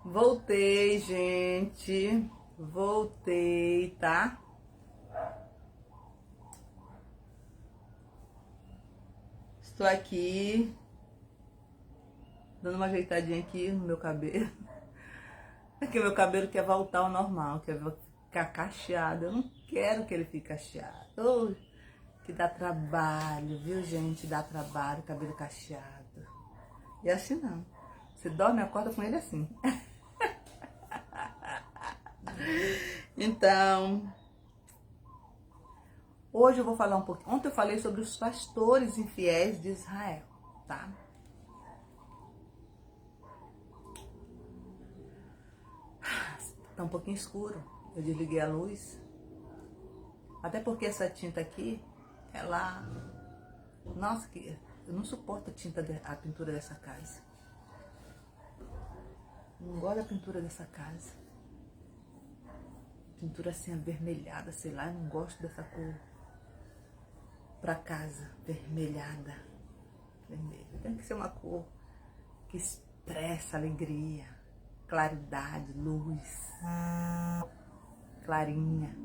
Voltei, gente. Voltei, tá? Estou aqui dando uma ajeitadinha aqui no meu cabelo. Porque meu cabelo quer voltar ao normal, quer ficar cacheado. Eu não quero que ele fique cacheado. Oh, que dá trabalho, viu, gente? Dá trabalho, cabelo cacheado. E assim não. Você dorme e acorda com ele assim. Então, hoje eu vou falar um pouquinho. Ontem eu falei sobre os pastores infiéis de Israel, tá? Tá um pouquinho escuro. Eu desliguei a luz. Até porque essa tinta aqui, ela... Nossa, que eu não suporto a pintura dessa casa. Não gosto da pintura dessa casa. Pintura assim avermelhada, sei lá, eu não gosto dessa cor. Pra casa, vermelhada. Vermelha. Tem que ser uma cor que expressa alegria, claridade, luz, clarinha.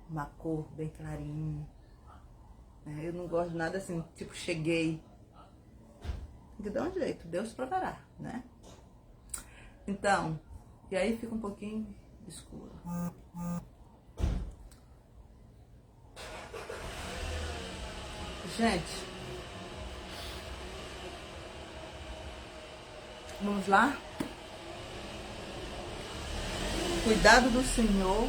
Uma cor bem clarinha. Eu não gosto de nada assim, tipo, cheguei. Tem que dar um jeito, Deus provará, né? Então, e aí fica um pouquinho escuro. Gente, vamos lá? Cuidado do Senhor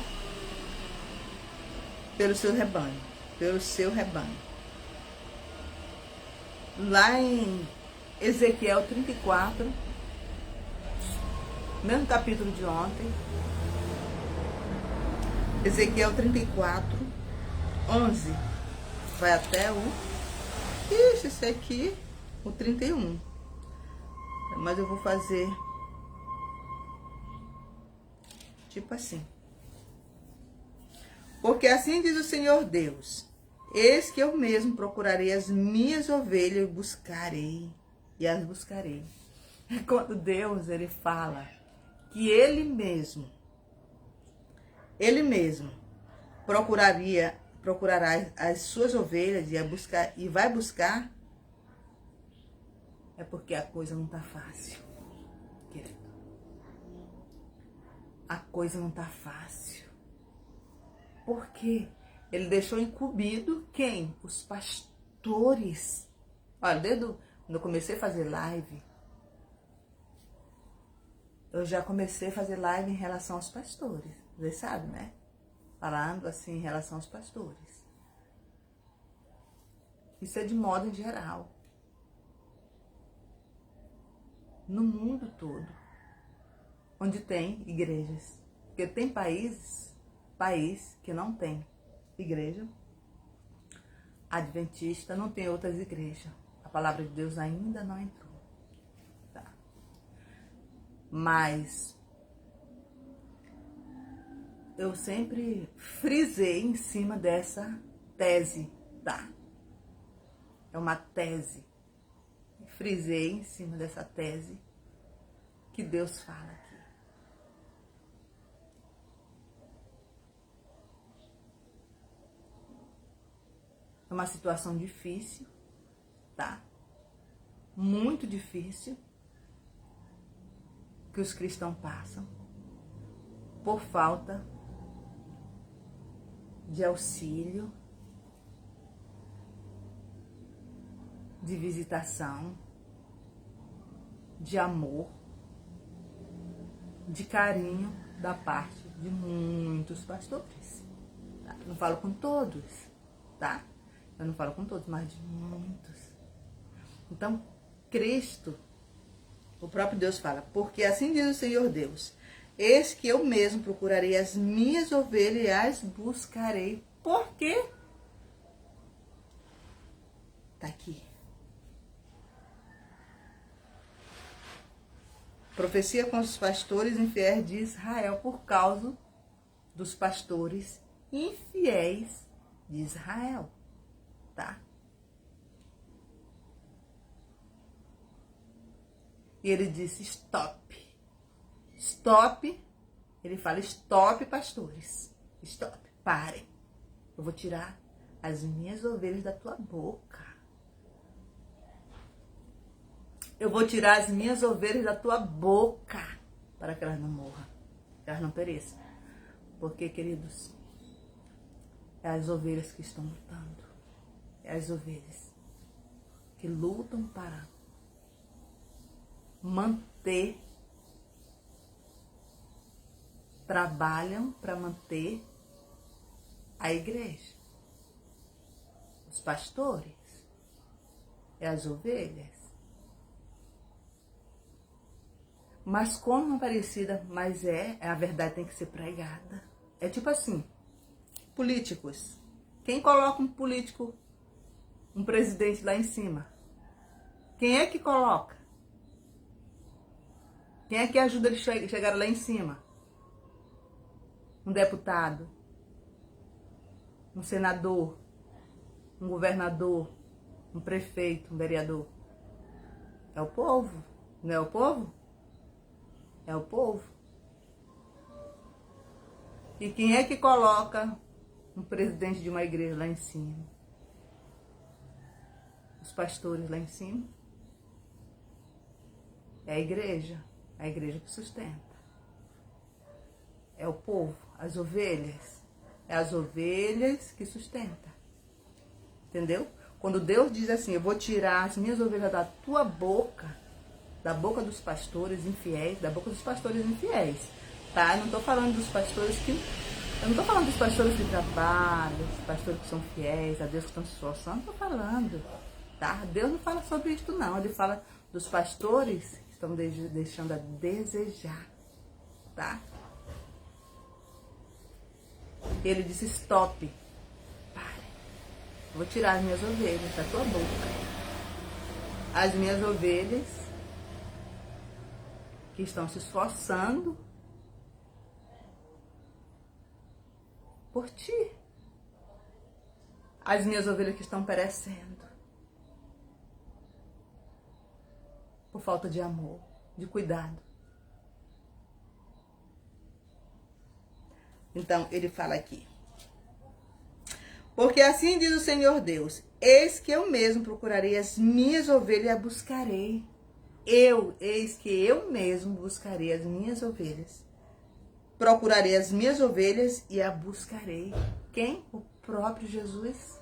pelo seu rebanho, pelo seu rebanho. Lá em Ezequiel 34, mesmo capítulo de ontem, Ezequiel 34, 11, vai até o... Ixi, esse aqui, o 31. Mas eu vou fazer tipo assim. Porque assim diz o Senhor Deus: eis que eu mesmo procurarei as minhas ovelhas e as buscarei. É quando Deus, ele fala que ele mesmo procurará as suas ovelhas e vai buscar, é porque a coisa não tá fácil, querido. A coisa não tá fácil. Por quê? Ele deixou incumbido quem? Os pastores. Olha, desde quando eu comecei a fazer live, eu já comecei a fazer live em relação aos pastores. Vocês sabem, né? Falando assim em relação aos pastores. Isso é de modo em geral. No mundo todo. Onde tem igrejas. Porque tem país que não tem igreja adventista, não tem outras igrejas. A palavra de Deus ainda não entrou. Tá? Mas eu sempre frisei em cima dessa tese, tá? É uma tese. Frisei em cima dessa tese que Deus fala aqui. É uma situação difícil, tá? Muito difícil que os cristãos passam por falta de auxílio, de visitação, de amor, de carinho da parte de muitos pastores. Tá? Não falo com todos, tá? Eu não falo com todos, mas de muitos. Então, Cristo, o próprio Deus fala: porque assim diz o Senhor Deus: eis que eu mesmo procurarei as minhas ovelhas e as buscarei. Por quê? Tá aqui. Profecia com os pastores infiéis de Israel, por causa dos pastores infiéis de Israel. Tá? E ele disse: stop. Stop. Ele fala, stop, pastores. Stop, parem. Eu vou tirar as minhas ovelhas da tua boca. Eu vou tirar as minhas ovelhas da tua boca para que elas não morram, que elas não pereçam. Porque, queridos, é as ovelhas que estão lutando. É as ovelhas que lutam para manter, trabalham para manter a igreja. Os pastores, é as ovelhas. Mas como Aparecida, mas a verdade tem que ser pregada. É tipo assim, políticos. Quem coloca um político, um presidente lá em cima? Quem é que coloca? Quem é que ajuda ele a chegar lá em cima? Um deputado, um senador, um governador, um prefeito, um vereador. É o povo, não é o povo? É o povo. E quem é que coloca um presidente de uma igreja lá em cima? Os pastores lá em cima? É a igreja que sustenta. É o povo, as ovelhas. É as ovelhas que sustenta. Entendeu? Quando Deus diz assim, eu vou tirar as minhas ovelhas da tua boca, da boca dos pastores infiéis, da boca dos pastores infiéis, tá? Eu não tô falando dos pastores que... Eu não tô falando dos pastores que trabalham, dos pastores que são fiéis, a Deus que estão se esforçando, não tô falando, tá? Deus não fala sobre isso não, ele fala dos pastores que estão deixando a desejar, tá? Ele disse, stop, pare, vou tirar as minhas ovelhas da tua boca, as minhas ovelhas que estão se esforçando por ti. As minhas ovelhas que estão perecendo por falta de amor, de cuidado. Então, ele fala aqui. Porque assim diz o Senhor Deus, eis que eu mesmo procurarei as minhas ovelhas e a buscarei. Eis que eu mesmo buscarei as minhas ovelhas. Procurarei as minhas ovelhas e a buscarei. Quem? O próprio Jesus.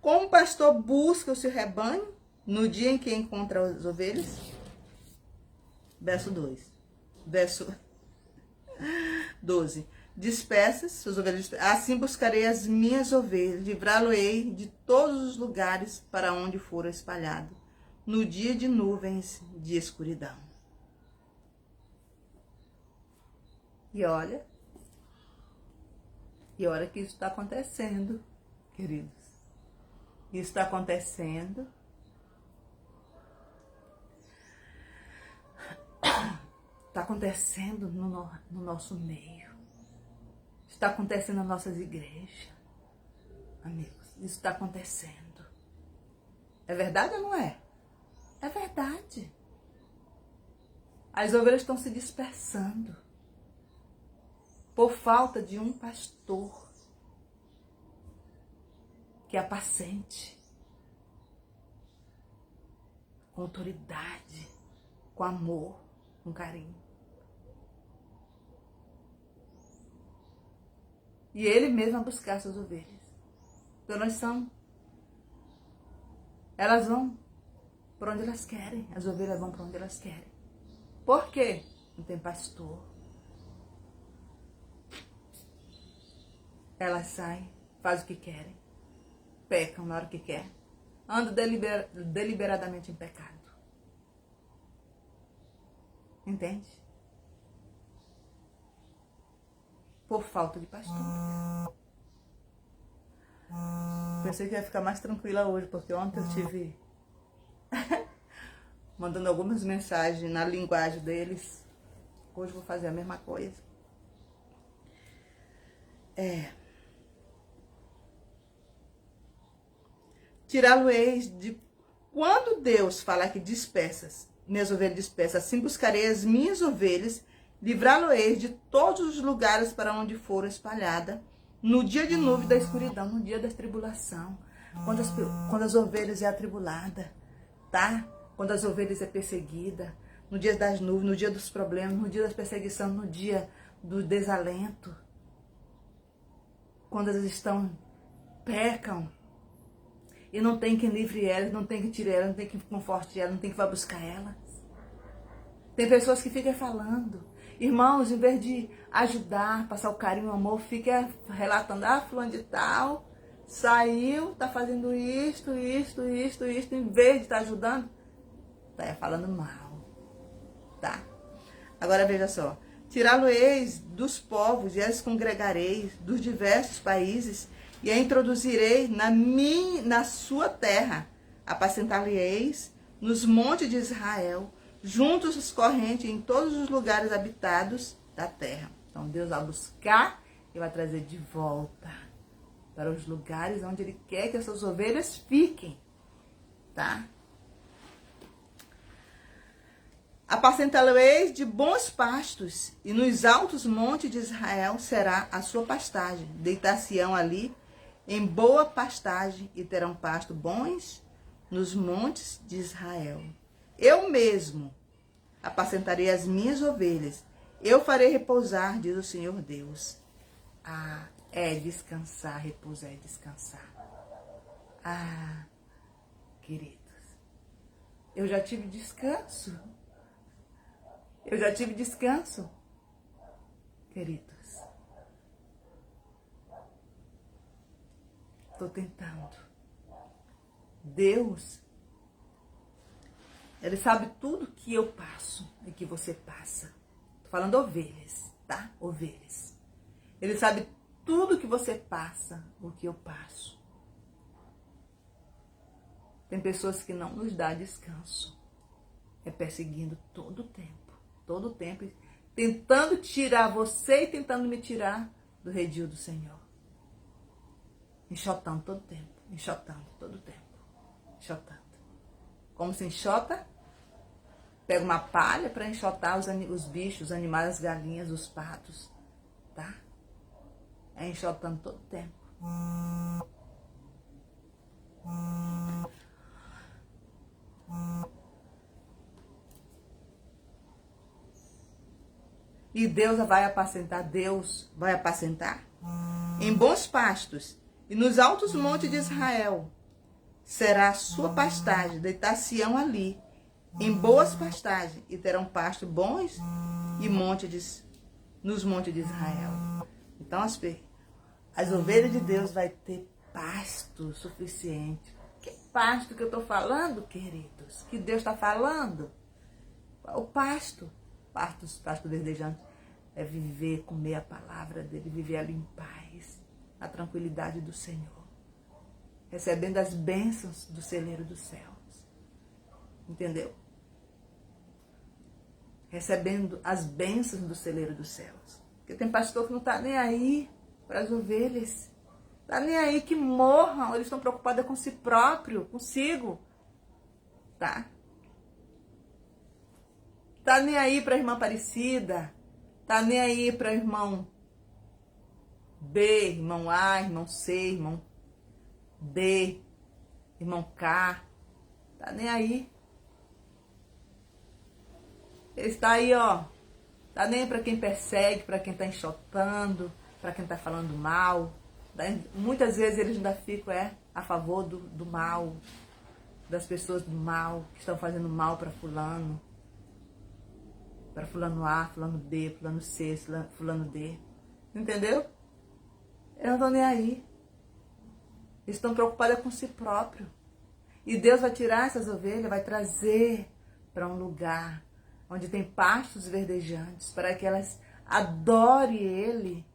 Como o pastor busca o seu rebanho no dia em que encontra as ovelhas? Verso 2. Verso 12. Dispersas, suas ovelhas, assim buscarei as minhas ovelhas, livrá-lo-ei de todos os lugares para onde for espalhado, no dia de nuvens de escuridão. E olha que isso está acontecendo, queridos. Isso está acontecendo. Está acontecendo no nosso meio. Está acontecendo nas nossas igrejas. Amigos, isso está acontecendo. É verdade ou não é? É verdade. As ovelhas estão se dispersando por falta de um pastor que apacente, com autoridade, com amor, com carinho. E ele mesmo vai buscar suas ovelhas. Então elas vão para onde elas querem. As ovelhas vão para onde elas querem. Por quê? Não tem pastor. Elas saem, fazem o que querem, pecam na hora que quer, andam deliberadamente em pecado. Entende? Por falta de pastor. Pensei que ia ficar mais tranquila hoje, porque ontem eu tive mandando algumas mensagens na linguagem deles. Hoje eu vou fazer a mesma coisa. Tirá-lo-eis de... Quando Deus fala que dispersas, minhas ovelhas dispersas. Assim buscarei as minhas ovelhas, livrá-lo-eis de todos os lugares para onde foram espalhadas, no dia de nuvem da escuridão, no dia da tribulação, quando as ovelhas é atribulada, tá? Quando as ovelhas é perseguida, no dia das nuvens, no dia dos problemas, no dia das perseguições, no dia do desalento, quando elas pecam, e não tem quem livre elas, não tem quem tire elas, não tem quem conforte elas, não tem quem vá buscar elas. Tem pessoas que ficam falando. Irmãos, em vez de ajudar, passar o carinho, o amor, fica relatando, fulano de tal, saiu, tá fazendo isto, em vez de estar ajudando, tá falando mal, tá? Agora veja só, tirá-lo-eis dos povos e as congregareis dos diversos países e a introduzirei na sua terra, apacentá-lo-eis nos montes de Israel, juntos os correntes em todos os lugares habitados da terra. Então Deus vai buscar e vai trazer de volta para os lugares onde Ele quer que as suas ovelhas fiquem, tá? Apacentá-lo-eis de bons pastos, e nos altos montes de Israel será a sua pastagem. Deitar-se-ão ali em boa pastagem, e terão pasto bons nos montes de Israel. Eu mesmo apacentarei as minhas ovelhas, eu farei repousar, diz o Senhor Deus. É descansar, repousar é descansar. Queridos, eu já tive descanso. Eu já tive descanso, queridos. Estou tentando. Deus, Ele sabe tudo que eu passo e que você passa. Estou falando ovelhas, tá? Ovelhas. Ele sabe tudo que você passa, o que eu passo. Tem pessoas que não nos dão descanso. É perseguindo todo o tempo, tentando tirar você e tentando me tirar do redil do Senhor. Enxotando todo o tempo, enxotando todo o tempo, enxotando. Como se enxota? Pega uma palha para enxotar os bichos, os animais, as galinhas, os patos, tá? É enxotando todo o tempo. E Deus vai apacentar em bons pastos, e nos altos montes de Israel será a sua pastagem. Deitar-se-ão ali em boas pastagens, e terão pasto bons e nos montes de Israel. Então as ovelhas de Deus vai ter pasto suficiente. Que pasto que eu estou falando, queridos? Que Deus está falando? O pasto verdejante é viver, comer a palavra dele, viver ali em paz, na tranquilidade do Senhor, recebendo as bênçãos do celeiro dos céus. Entendeu? Recebendo as bênçãos do celeiro dos céus. Porque tem pastor que não está nem aí para as ovelhas. Está nem aí que morram. Eles estão preocupados com si próprio, consigo. Tá? Tá nem aí para a irmã Aparecida. Tá nem aí para irmão B, irmão A, irmão C, irmão D, irmão K. Tá nem aí. Ele está aí, ó. Tá nem para quem persegue, para quem tá enxotando, para quem tá falando mal. Muitas vezes eles ainda ficam a favor do mal, das pessoas do mal, que estão fazendo mal para fulano. Para fulano A, fulano B, fulano C, fulano D. Entendeu? Eles não estão nem aí. Eles estão preocupados com si próprio. E Deus vai tirar essas ovelhas, vai trazer para um lugar onde tem pastos verdejantes, para que elas adorem Ele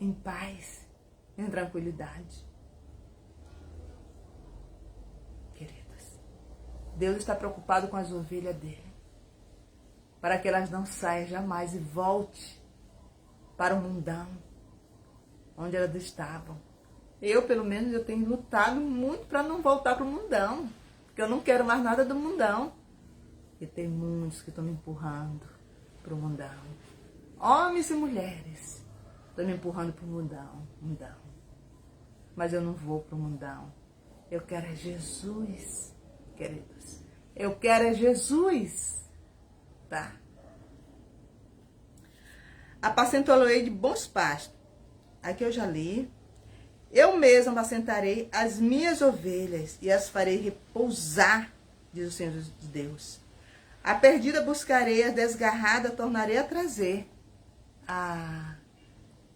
em paz, em tranquilidade. Deus está preocupado com as ovelhas dele, para que elas não saiam jamais e volte para o mundão, onde elas estavam. Eu, pelo menos, eu tenho lutado muito para não voltar para o mundão. Porque eu não quero mais nada do mundão. E tem muitos que estão me empurrando pro mundão. Homens e mulheres estão me empurrando pro mundão. Mas eu não vou pro mundão. Eu quero é Jesus, queridos. Eu quero é Jesus. Tá? Apacentá-lo-ei de bons pastos. Aqui eu já li. Eu mesmo apacentarei as minhas ovelhas e as farei repousar, diz o Senhor de Deus. A perdida buscarei, a desgarrada tornarei a trazer. Ah,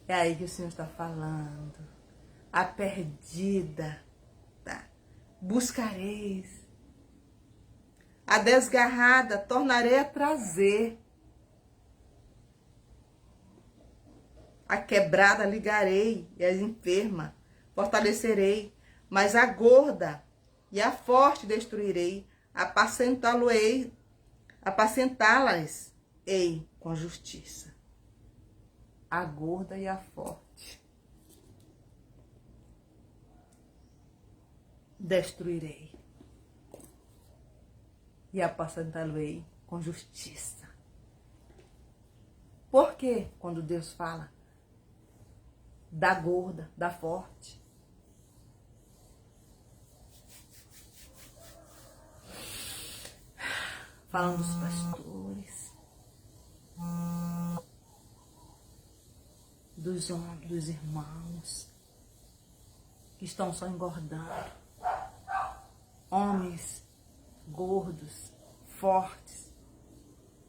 é aí que o Senhor está falando. A perdida, tá? Buscareis. A desgarrada tornarei a trazer. A quebrada ligarei e as enfermas fortalecerei, mas a gorda e a forte destruirei, apacentá-las-ei com justiça. A gorda e a forte destruirei e apacentá-lo-ei com justiça. Por quê? Quando Deus fala da gorda, da forte, falando dos pastores, dos homens, dos irmãos que estão só engordando, homens gordos, fortes.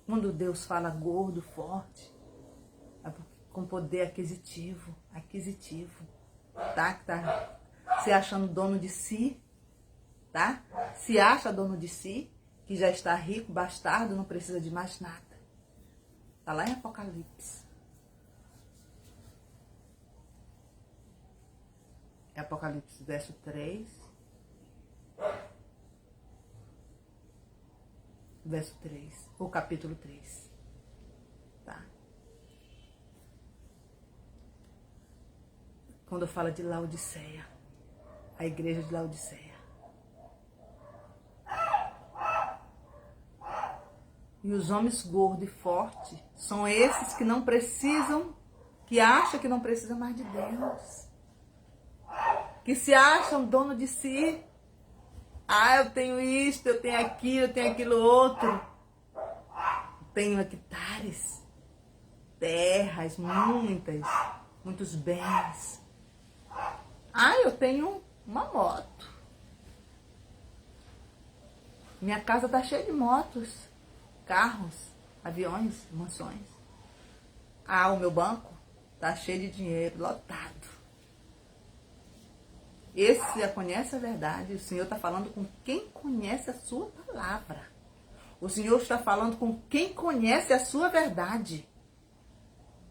Quando Deus fala gordo, forte, é com poder aquisitivo, tá? Que tá se achando dono de si, tá? Se acha dono de si, que já está rico, bastardo, não precisa de mais nada. Tá lá em Apocalipse. É Apocalipse, verso 3. Verso 3, ou capítulo 3. Tá? Quando fala de Laodiceia, a igreja de Laodiceia. E os homens gordos e fortes são esses que não precisam, que acham que não precisam mais de Deus. Que se acham dono de si. Ah, eu tenho isto, eu tenho aquilo, eu tenho aquilo outro. Tenho hectares, terras, muitos bens. Ah, eu tenho uma moto. Minha casa está cheia de motos, carros, aviões, mansões. Ah, o meu banco está cheio de dinheiro, lotado. Esse já conhece a verdade. O Senhor está falando com quem conhece a sua palavra. O Senhor está falando com quem conhece a sua verdade.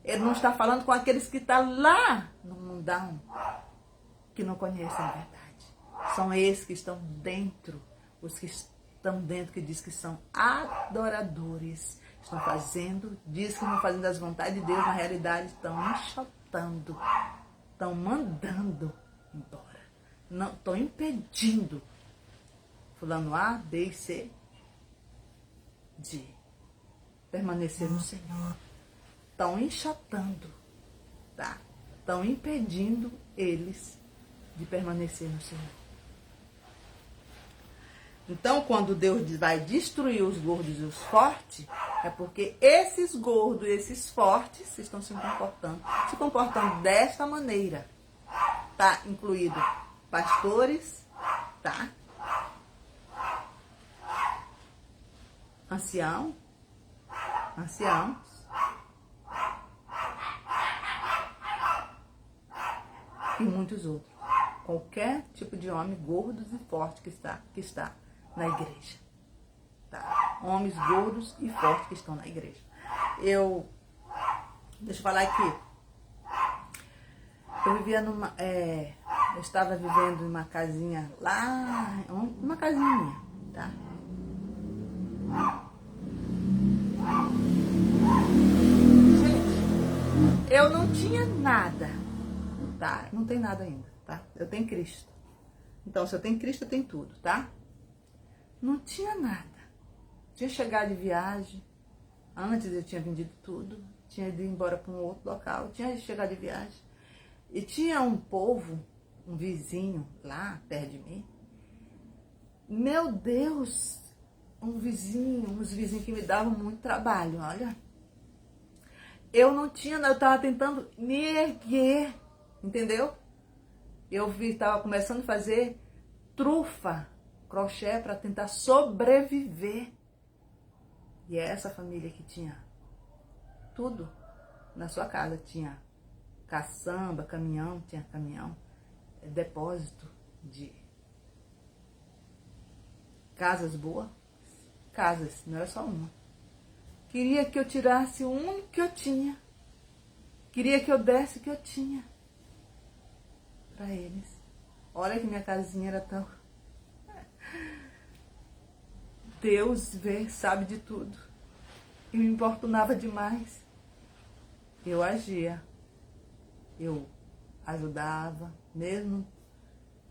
Ele não está falando com aqueles que estão lá no mundão, que não conhecem a verdade. São esses que estão dentro, os que estão dentro, que diz que são adoradores. Estão fazendo, diz que estão fazendo as vontades de Deus, na realidade estão enxotando, estão mandando embora. Não, estão impedindo fulano A, B e C de permanecer no Senhor. Estão enxotando, tá? Estão impedindo eles de permanecer no Senhor. Então, quando Deus vai destruir os gordos e os fortes, é porque esses gordos e esses fortes estão se comportando desta maneira. Tá incluído pastores, tá? Anciãos e muitos outros. Qualquer tipo de homem gordos e forte que está na igreja. Tá? Homens gordos e fortes que estão na igreja. Deixa eu falar aqui. Eu vivia eu estava vivendo em uma casinha lá, uma casinha minha, tá? Gente, eu não tinha nada, tá? Não tem nada ainda, tá? Eu tenho Cristo. Então, se eu tenho Cristo, eu tenho tudo, tá? Não tinha nada. Tinha chegado de viagem. Antes eu tinha vendido tudo. Tinha ido embora para um outro local. Tinha chegado de viagem. E tinha um povo, um vizinho lá perto de mim. Meu Deus! Uns vizinhos que me davam muito trabalho, olha. Eu não tinha, eu estava tentando me erguer, entendeu? Eu estava começando a fazer trufa, crochê para tentar sobreviver. E é essa família que tinha tudo na sua casa. Tinha caçamba, caminhão, depósito de casas boas. Casas, não era só uma. Queria que eu tirasse o único que eu tinha. Queria que eu desse o que eu tinha para eles. Olha que minha casinha era tão... Deus vê, sabe de tudo. E me importunava demais. Eu agia. Eu ajudava, mesmo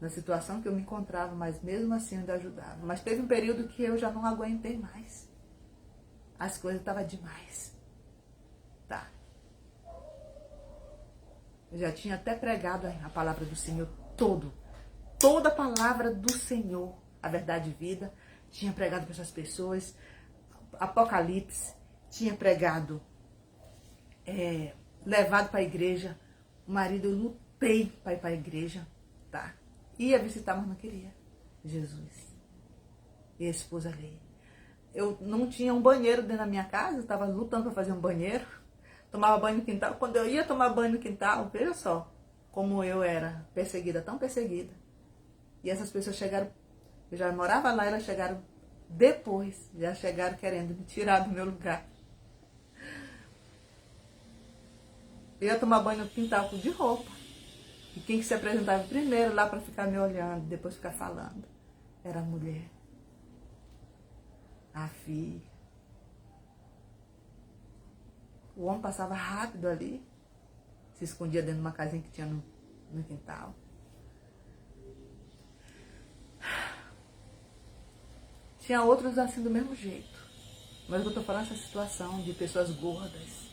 na situação que eu me encontrava, mas mesmo assim eu ainda ajudava. Mas teve um período que eu já não aguentei mais. As coisas estavam demais. Tá. Eu já tinha até pregado a palavra do Senhor toda a palavra do Senhor, a verdade e vida, tinha pregado para essas pessoas, Apocalipse, tinha pregado, levado para a igreja, o marido, eu lutei para ir para a igreja, tá? Ia visitar, mas não queria, Jesus, e a esposa ali. Eu não tinha um banheiro dentro da minha casa, eu estava lutando para fazer um banheiro, tomava banho no quintal. Quando eu ia tomar banho no quintal, veja só como eu era perseguida, tão perseguida. E essas pessoas chegaram, eu já morava lá, elas chegaram depois, já chegaram querendo me tirar do meu lugar. Eu ia tomar banho no quintal de roupa. E quem que se apresentava primeiro lá para ficar me olhando, depois ficar falando, era a mulher, a filha. O homem passava rápido ali, se escondia dentro de uma casinha que tinha no quintal. Tinha outros assim do mesmo jeito. Mas eu estou falando essa situação de pessoas gordas,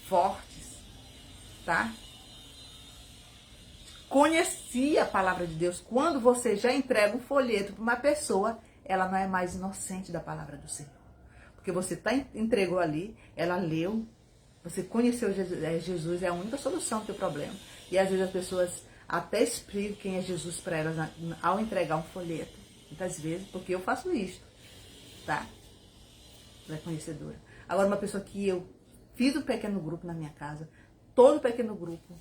fortes, tá? Conhecia a palavra de Deus. Quando você já entrega um folheto para uma pessoa, ela não é mais inocente da palavra do Senhor. Porque você entregou ali, ela leu, você conheceu Jesus, é a única solução do teu problema. E às vezes as pessoas até explicam quem é Jesus para elas ao entregar um folheto. Muitas vezes, porque eu faço isso, tá? Ela é conhecedora. Agora, uma pessoa que eu fiz um pequeno grupo na minha casa, todo pequeno grupo,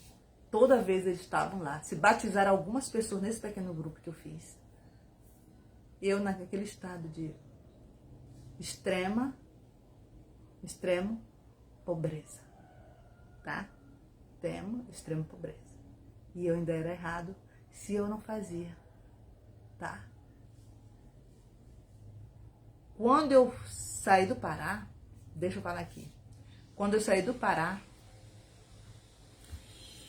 toda vez eles estavam lá. Se batizaram algumas pessoas nesse pequeno grupo que eu fiz. Eu naquele estado de extremo pobreza, tá? Extremo pobreza. E eu ainda era errado se eu não fazia, tá? Quando eu saí do Pará, deixa eu falar aqui. Quando eu saí do Pará,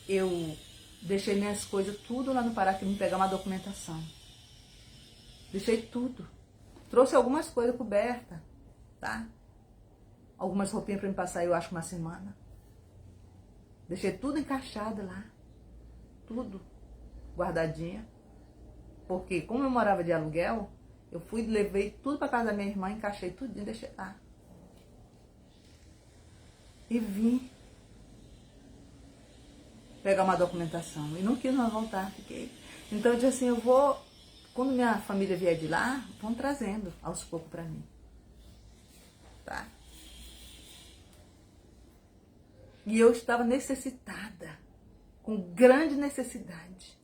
eu deixei minhas coisas tudo lá no Pará, que me pegar uma documentação. Deixei tudo. Trouxe algumas coisas cobertas, tá? Algumas roupinhas para me passar, eu acho, uma semana. Deixei tudo encaixado lá. Tudo guardadinha. Porque como eu morava de aluguel, eu levei tudo para casa da minha irmã, encaixei tudo e deixei lá. E vim pegar uma documentação. E não quis mais voltar, fiquei. Então eu disse assim, eu vou, quando minha família vier de lá, vão trazendo aos poucos para mim. Tá? E eu estava necessitada, com grande necessidade.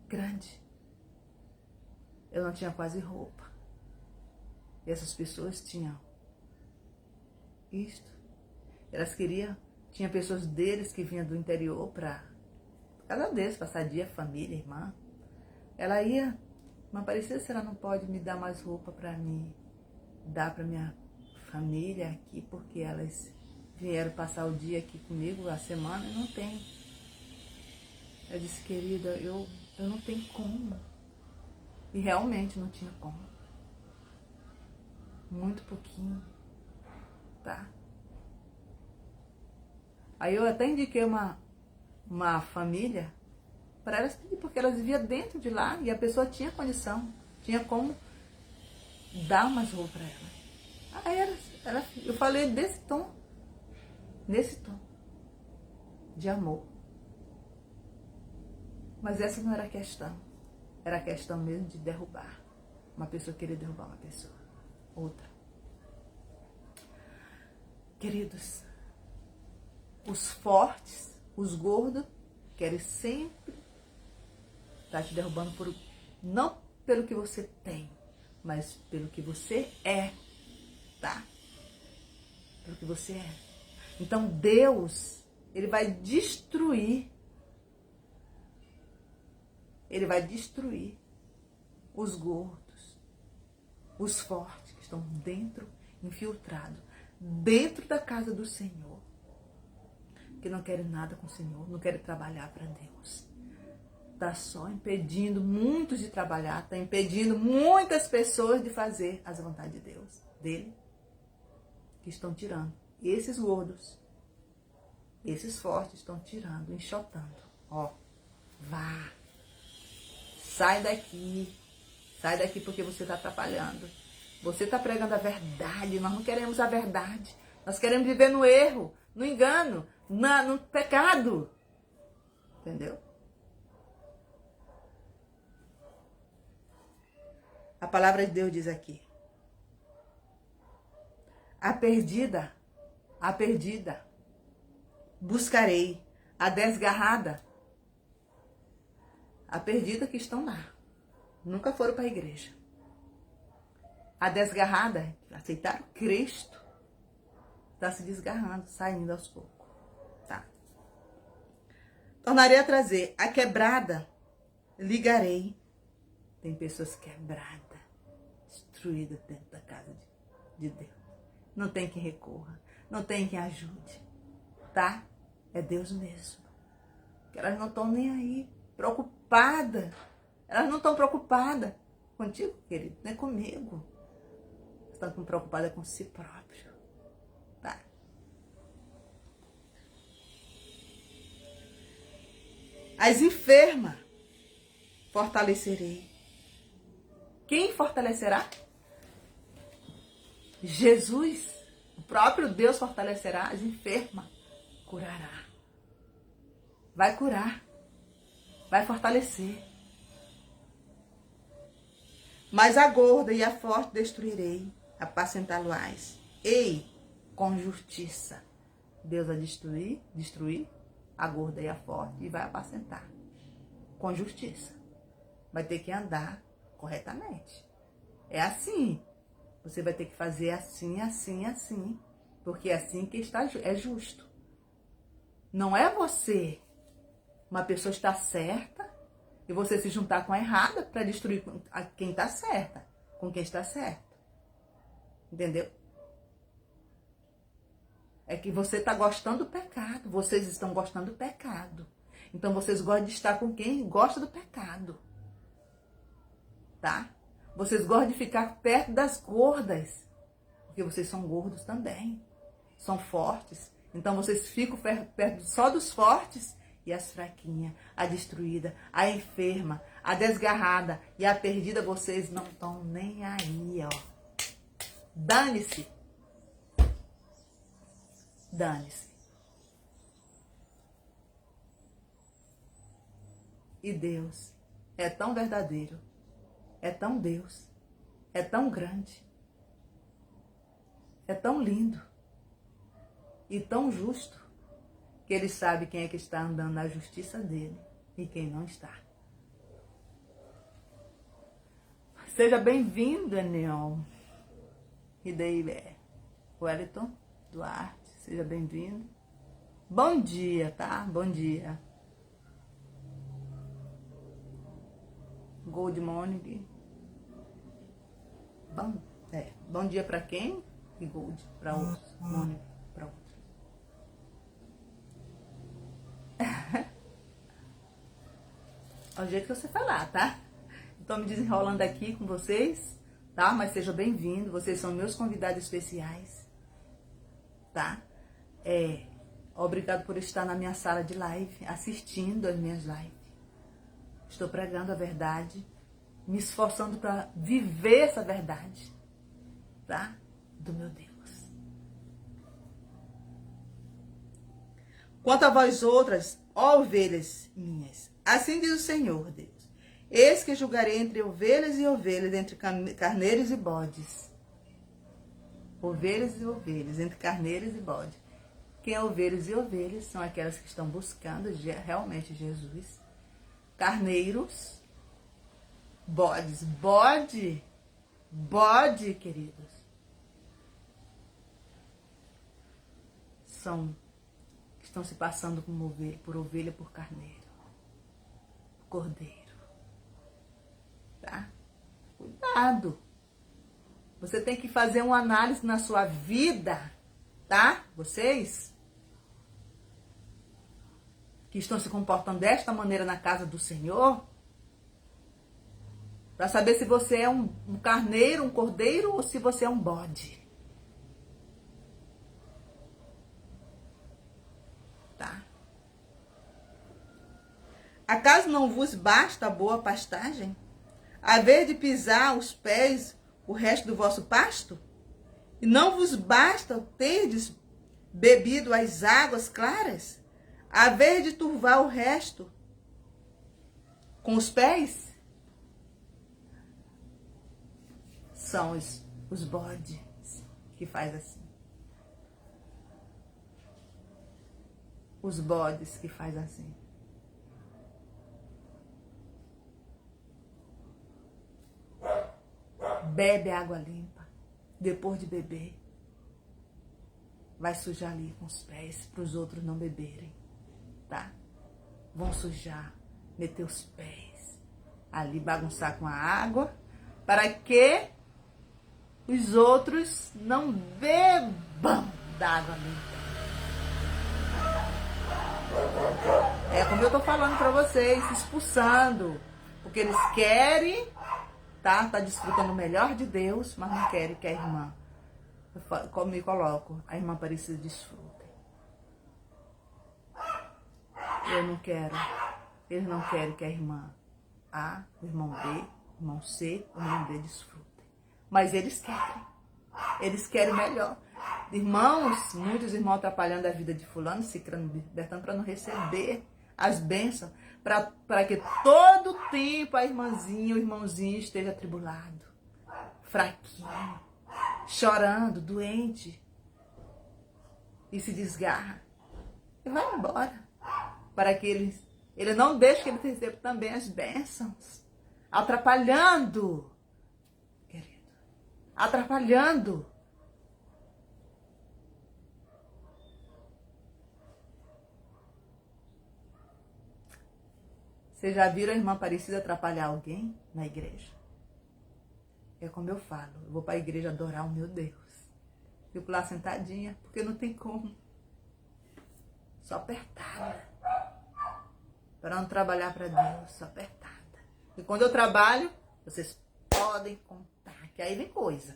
Grande. Eu não tinha quase roupa. E essas pessoas tinham isto. Elas queriam, tinha pessoas deles que vinham do interior para casa deles, passar dia, família, irmã. Ela ia, mas parecia se ela não pode me dar mais roupa para mim, dar para minha família aqui, porque elas vieram passar o dia aqui comigo, a semana, e não tem. Eu disse, querida, eu não tenho como. E realmente não tinha como. muito pouquinho, tá? Aí eu até indiquei uma família para elas pedir, porque elas viviam dentro de lá e a pessoa tinha condição, tinha como dar umas roupas para ela. Aí eu falei nesse tom de amor. Mas essa não era a questão. Era a questão mesmo de derrubar. Uma pessoa querer derrubar uma pessoa. Outra. Queridos, os fortes, os gordos, querem sempre estar te derrubando não pelo que você tem, mas pelo que você é, tá? Pelo que você é. Então Deus, Ele vai destruir os gordos, os fortes que estão dentro, infiltrados, dentro da casa do Senhor, que não querem nada com o Senhor, não querem trabalhar para Deus. Está só impedindo muitos de trabalhar, está impedindo muitas pessoas de fazer as vontades de Deus, dele, que estão tirando. E esses gordos, esses fortes estão tirando, enxotando. Ó, vá. Sai daqui porque você está atrapalhando. Você está pregando a verdade, nós não queremos a verdade. Nós queremos viver no erro, no engano, no pecado. Entendeu? A palavra de Deus diz aqui. A perdida, buscarei. A desgarrada, a perdida que estão lá. Nunca foram para a igreja. A desgarrada, que aceitaram Cristo, está se desgarrando, saindo aos poucos. Tá? Tornarei a trazer. A quebrada, ligarei. Tem pessoas quebradas, destruídas dentro da casa de Deus. Não tem quem recorra, não tem quem ajude. Tá? É Deus mesmo. Que elas não estão nem aí, preocupadas. Elas não estão preocupadas contigo, querido, nem comigo. Estão preocupadas com si próprio. Tá? As enfermas fortalecerei. Quem fortalecerá? Jesus. O próprio Deus fortalecerá as enfermas. Curará. Vai curar. Vai fortalecer. Mas a gorda e a forte destruirei, apacentá-lo-ás. Ei, com justiça. Deus vai destruir a gorda e a forte e vai apacentar. Com justiça. Vai ter que andar corretamente. É assim. Você vai ter que fazer assim, assim, assim. Porque é assim que é justo. Não é você, uma pessoa está certa, e você se juntar com a errada para destruir quem está certa, com quem está certo. Entendeu? É que você está gostando do pecado. Vocês estão gostando do pecado. Então vocês gostam de estar com quem gosta do pecado. Tá? Vocês gostam de ficar perto das gordas. Porque vocês são gordos também. São fortes. Então vocês ficam perto só dos fortes. E as fraquinhas, a destruída, a enferma, a desgarrada e a perdida, vocês não estão nem aí, ó. Dane-se. Dane-se. E Deus é tão verdadeiro, é tão Deus, é tão grande, é tão lindo e tão justo, que Ele sabe quem é que está andando na justiça dele e quem não está. Seja bem-vindo, Neon. E daí, Wellington Duarte, seja bem-vindo. Bom dia, tá? Bom dia. Good morning. Bom dia para quem? E good para outros. Morning para outros. É o jeito que você falar, tá? Estou me desenrolando aqui com vocês tá? Mas seja bem-vindo, vocês são meus convidados especiais, tá? Obrigado por estar na minha sala de live, assistindo as minhas lives. Estou pregando a verdade, me esforçando para viver essa verdade, tá? Do meu Deus. Quanto a vós outras, ó ovelhas minhas, assim diz o Senhor Deus, eis que julgarei entre ovelhas e ovelhas, entre carneiros e bodes. Ovelhas e ovelhas, entre carneiros e bodes. Quem é ovelhas e ovelhas são aquelas que estão buscando realmente Jesus. Carneiros, bodes. Bode, queridos. Estão se passando como ovelha, por carneiro. Cordeiro. Tá? Cuidado. Você tem que fazer uma análise na sua vida, tá? Vocês que estão se comportando desta maneira na casa do Senhor, para saber se você é um carneiro, um cordeiro ou se você é um bode. Tá? Acaso não vos basta a boa pastagem? Haver de pisar os pés o resto do vosso pasto? E não vos basta terdes bebido as águas claras? Haver de turvar o resto com os pés? São os bodes que faz assim. Os bodes que faz assim. Bebe água limpa. Depois de beber, vai sujar ali com os pés para os outros não beberem, tá? Vão sujar, meter os pés ali, bagunçar com a água, para que os outros não bebam da água limpa. É como eu tô falando para vocês, expulsando, porque eles querem, tá desfrutando o melhor de Deus, mas não querem que a irmã, como me coloco, a irmã Aparecida desfrute. Eu não quero, eles não querem que a irmã A, o irmão B, o irmão C, o irmão D desfrutem. Mas eles querem melhor. Irmãos, muitos irmãos atrapalhando a vida de fulano, se libertando para não receber as bênçãos, para que todo tempo a irmãzinha, o irmãozinho esteja atribulado, fraquinho, chorando, doente, e se desgarra e vai embora, para que ele não deixe que ele receba também as bênçãos, atrapalhando, querido, atrapalhando. Vocês já viram a irmã Aparecida atrapalhar alguém na igreja? É como eu falo, eu vou para a igreja adorar o meu Deus. Fico lá sentadinha, porque não tem como. Só apertada. Para não trabalhar para Deus, só apertada. E quando eu trabalho, vocês podem contar, que aí vem coisa.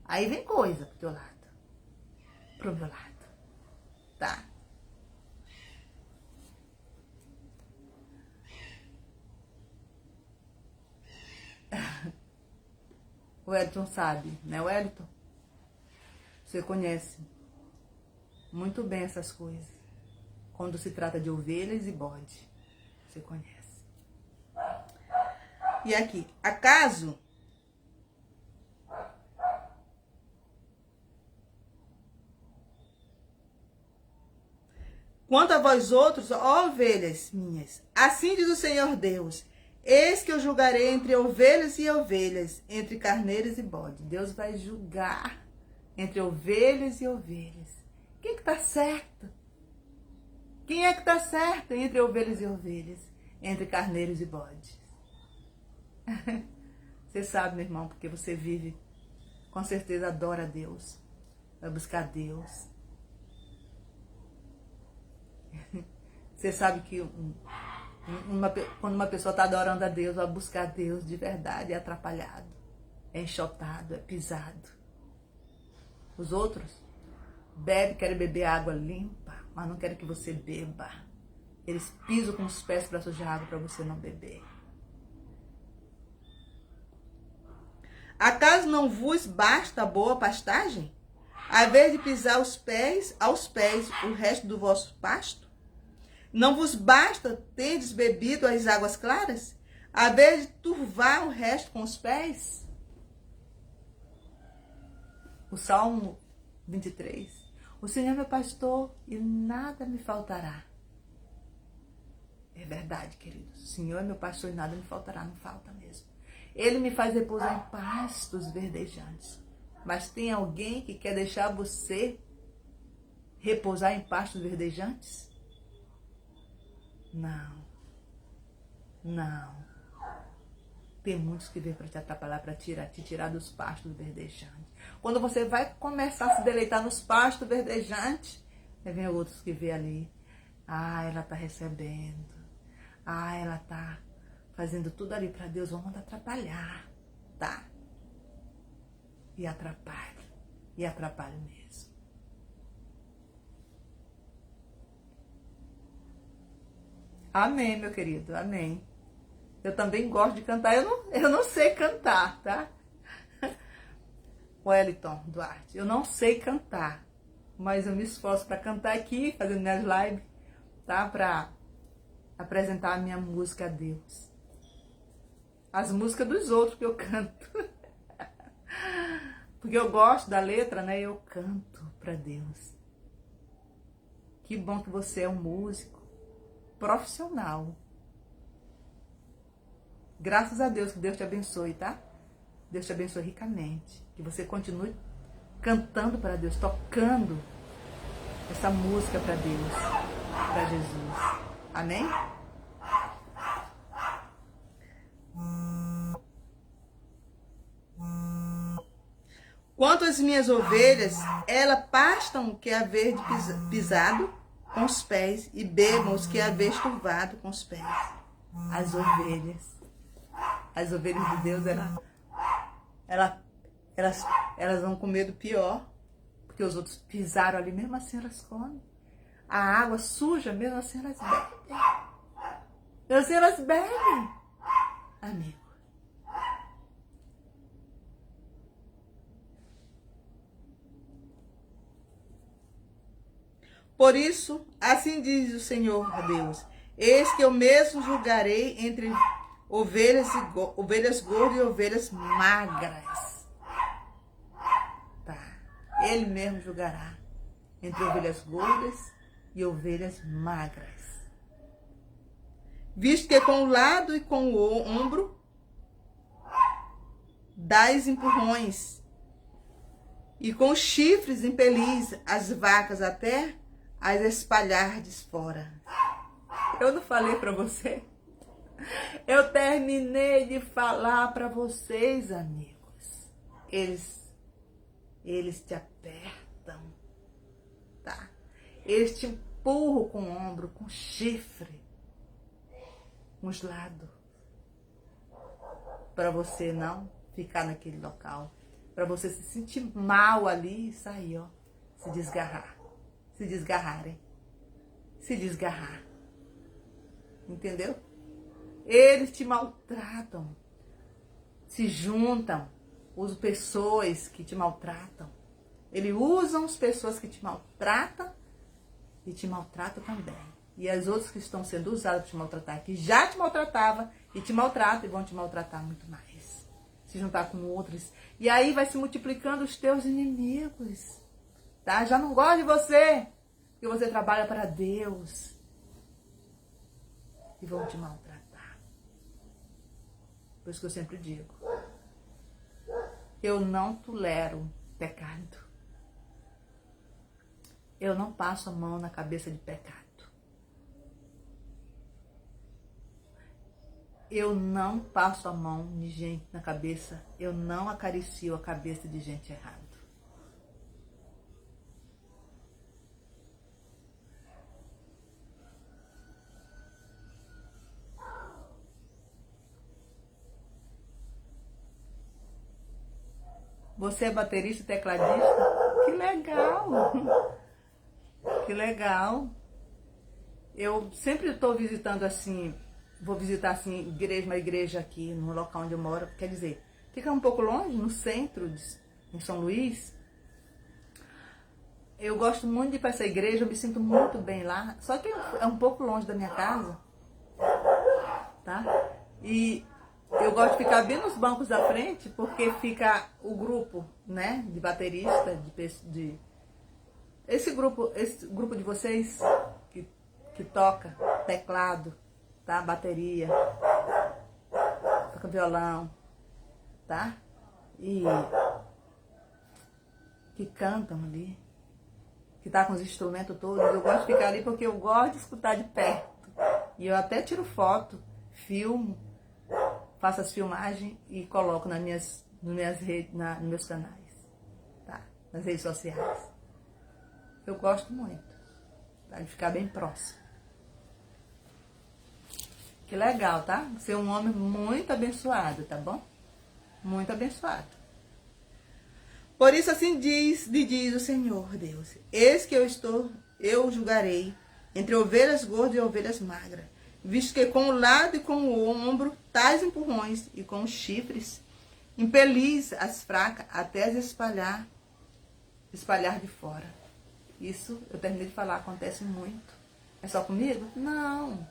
Aí vem coisa pro teu lado. Pro meu lado. Tá? O Wellington sabe, né, Wellington? Você conhece muito bem essas coisas. Quando se trata de ovelhas e bode. Você conhece. E aqui, acaso quanto a vós outros, ó ovelhas minhas, assim diz o Senhor Deus, eis que eu julgarei entre ovelhas e ovelhas, entre carneiros e bodes. Deus vai julgar entre ovelhas e ovelhas. Quem que tá certo? Quem é que tá certo entre ovelhas e ovelhas, entre carneiros e bodes? Você sabe, meu irmão, porque você vive, com certeza adora a Deus, vai buscar Deus. Você sabe que quando uma pessoa está adorando a Deus, vai buscar Deus de verdade, é atrapalhado. é enxotado, é pisado. Os outros bebem, querem beber água limpa, mas não querem que você beba. Eles pisam com os pés para sujar água para você não beber. Acaso não vos basta a boa pastagem? A vez de pisar aos pés o resto do vosso pasto? Não vos basta terdes bebido as águas claras? A vez de turvar o resto com os pés? O Salmo 23. O Senhor é meu pastor e nada me faltará. É verdade, queridos. O Senhor é meu pastor e nada me faltará. Não falta mesmo. Ele me faz repousar em pastos verdejantes. Mas tem alguém que quer deixar você repousar em pastos verdejantes? Não. Não. Tem muitos que vêm para te atrapalhar, para te tirar dos pastos verdejantes. Quando você vai começar a se deleitar nos pastos verdejantes, aí vem outros que vê ali. Ah, ela está recebendo. Ah, ela está fazendo tudo ali para Deus. Vamos atrapalhar, tá? E atrapalha. E atrapalha mesmo. Amém, meu querido. Amém. Eu também gosto de cantar. Eu não sei cantar, tá? Wellington Duarte. Eu não sei cantar. Mas eu me esforço para cantar aqui, fazendo minhas lives, tá? Para apresentar a minha música a Deus. As músicas dos outros que eu canto. Porque eu gosto da letra, né? Eu canto para Deus. Que bom que você é um músico profissional. Graças a Deus, que Deus te abençoe, tá? Deus te abençoe ricamente. Que você continue cantando para Deus, tocando essa música para Deus, para Jesus. Amém? Quanto às minhas ovelhas, elas pastam o que haver de pisado com os pés e bebam os que haver esturvado com os pés. As ovelhas de Deus, elas vão com medo pior, porque os outros pisaram ali, mesmo assim elas comem. A água suja, mesmo assim elas bebem. Mesmo assim elas bebem. Amigo. Por isso, assim diz o Senhor Deus: eis que eu mesmo julgarei entre ovelhas gordas e ovelhas magras. Tá. Ele mesmo julgará entre ovelhas gordas e ovelhas magras. Visto que com o lado e com o ombro dais empurrões, e com os chifres impelis as vacas até as espalhardes fora. Eu não falei para você? Eu terminei de falar para vocês, amigos. Eles te apertam, tá? Eles te empurram com o ombro, com o chifre, com os lados, para você não ficar naquele local, para você se sentir mal ali e sair, ó, se desgarrar. Se desgarrarem. Se desgarrar. Entendeu? Eles te maltratam. Se juntam. Usam pessoas que te maltratam. Eles usam as pessoas que te maltratam e te maltratam também. E as outras que estão sendo usadas para te maltratar, que já te maltratava e te maltratam e vão te maltratar muito mais. Se juntar com outros. E aí vai se multiplicando os teus inimigos. Tá? Já não gosto de você, porque você trabalha para Deus. E vão te maltratar. Por isso que eu sempre digo, eu não tolero pecado. Eu não passo a mão na cabeça de pecado. Eu não passo a mão de gente na cabeça, eu não acaricio a cabeça de gente errada. Você é baterista e tecladista? Que legal! Que legal! Eu sempre estou visitando assim, vou visitar assim, uma igreja aqui no local onde eu moro, quer dizer, fica um pouco longe, no centro, em São Luís. Eu gosto muito de ir para essa igreja, eu me sinto muito bem lá, só que é um pouco longe da minha casa, tá? E eu gosto de ficar bem nos bancos da frente, porque fica o grupo, né, de baterista, esse grupo de vocês que toca teclado, tá? Bateria, toca violão, tá? E que cantam ali, que tá com os instrumentos todos. Eu gosto de ficar ali porque eu gosto de escutar de perto. E eu até tiro foto, filmo, faço as filmagens e coloco nas minhas redes, nos meus canais, tá? Nas redes sociais. Eu gosto muito, tá? De ficar bem próximo. Que legal, tá? Você é um homem muito abençoado, tá bom? Muito abençoado. Por isso assim diz o Senhor Deus: eis que eu julgarei entre ovelhas gordas e ovelhas magras, visto que com o lado e com o ombro, tais empurrões, e com os chifres, impelis as fracas até as espalhar de fora. Isso, eu terminei de falar, acontece muito. É só comigo? Não.